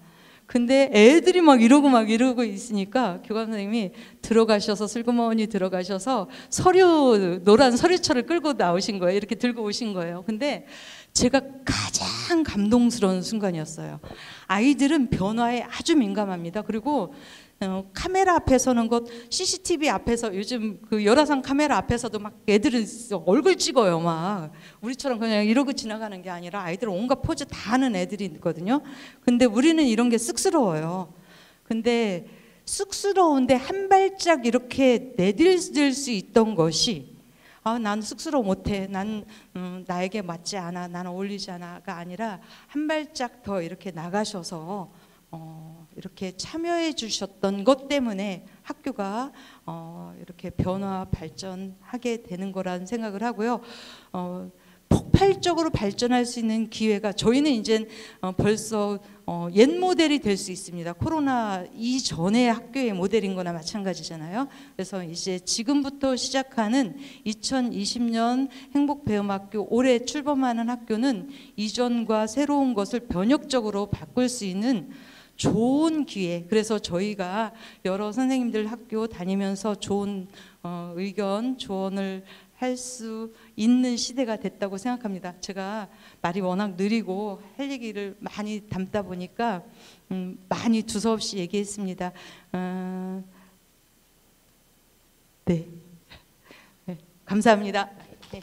근데 애들이 막 이러고 있으니까 교감 선생님이 들어가셔서 슬그머니 들어가셔서 노란 서류철을 끌고 나오신 거예요. 이렇게 들고 오신 거예요. 근데 제가 가장 감동스러운 순간이었어요. 아이들은 변화에 아주 민감합니다. 그리고 카메라 앞에 서는 것, CCTV 앞에서 요즘 그 열화상 카메라 앞에서도 막 애들은 얼굴 찍어요. 막 우리처럼 그냥 이러고 지나가는 게 아니라 아이들은 온갖 포즈 다 하는 애들이 있거든요. 근데 우리는 이런 게 쑥스러워요. 근데 쑥스러운데 한 발짝 이렇게 내디딜 수 있던 것이 난 쑥스러워 못해. 난 나에게 맞지 않아. 나는 어울리지 않아가 아니라 한 발짝 더 이렇게 나가셔서 이렇게 참여해 주셨던 것 때문에 학교가 이렇게 변화 발전하게 되는 거라는 생각을 하고요. 폭발적으로 발전할 수 있는 기회가 저희는 이제 벌써 옛 모델이 될 수 있습니다. 코로나 이전의 학교의 모델인 거나 마찬가지잖아요. 그래서 이제 지금부터 시작하는 2020년 행복배움학교 올해 출범하는 학교는 이전과 새로운 것을 변혁적으로 바꿀 수 있는 좋은 기회. 그래서 저희가 여러 선생님들 학교 다니면서 좋은 의견, 조언을 할 수 있는 시대가 됐다고 생각합니다. 제가 말이 워낙 느리고 할 얘기를 많이 담다 보니까 많이 두서없이 얘기했습니다. 네. 감사합니다. 네.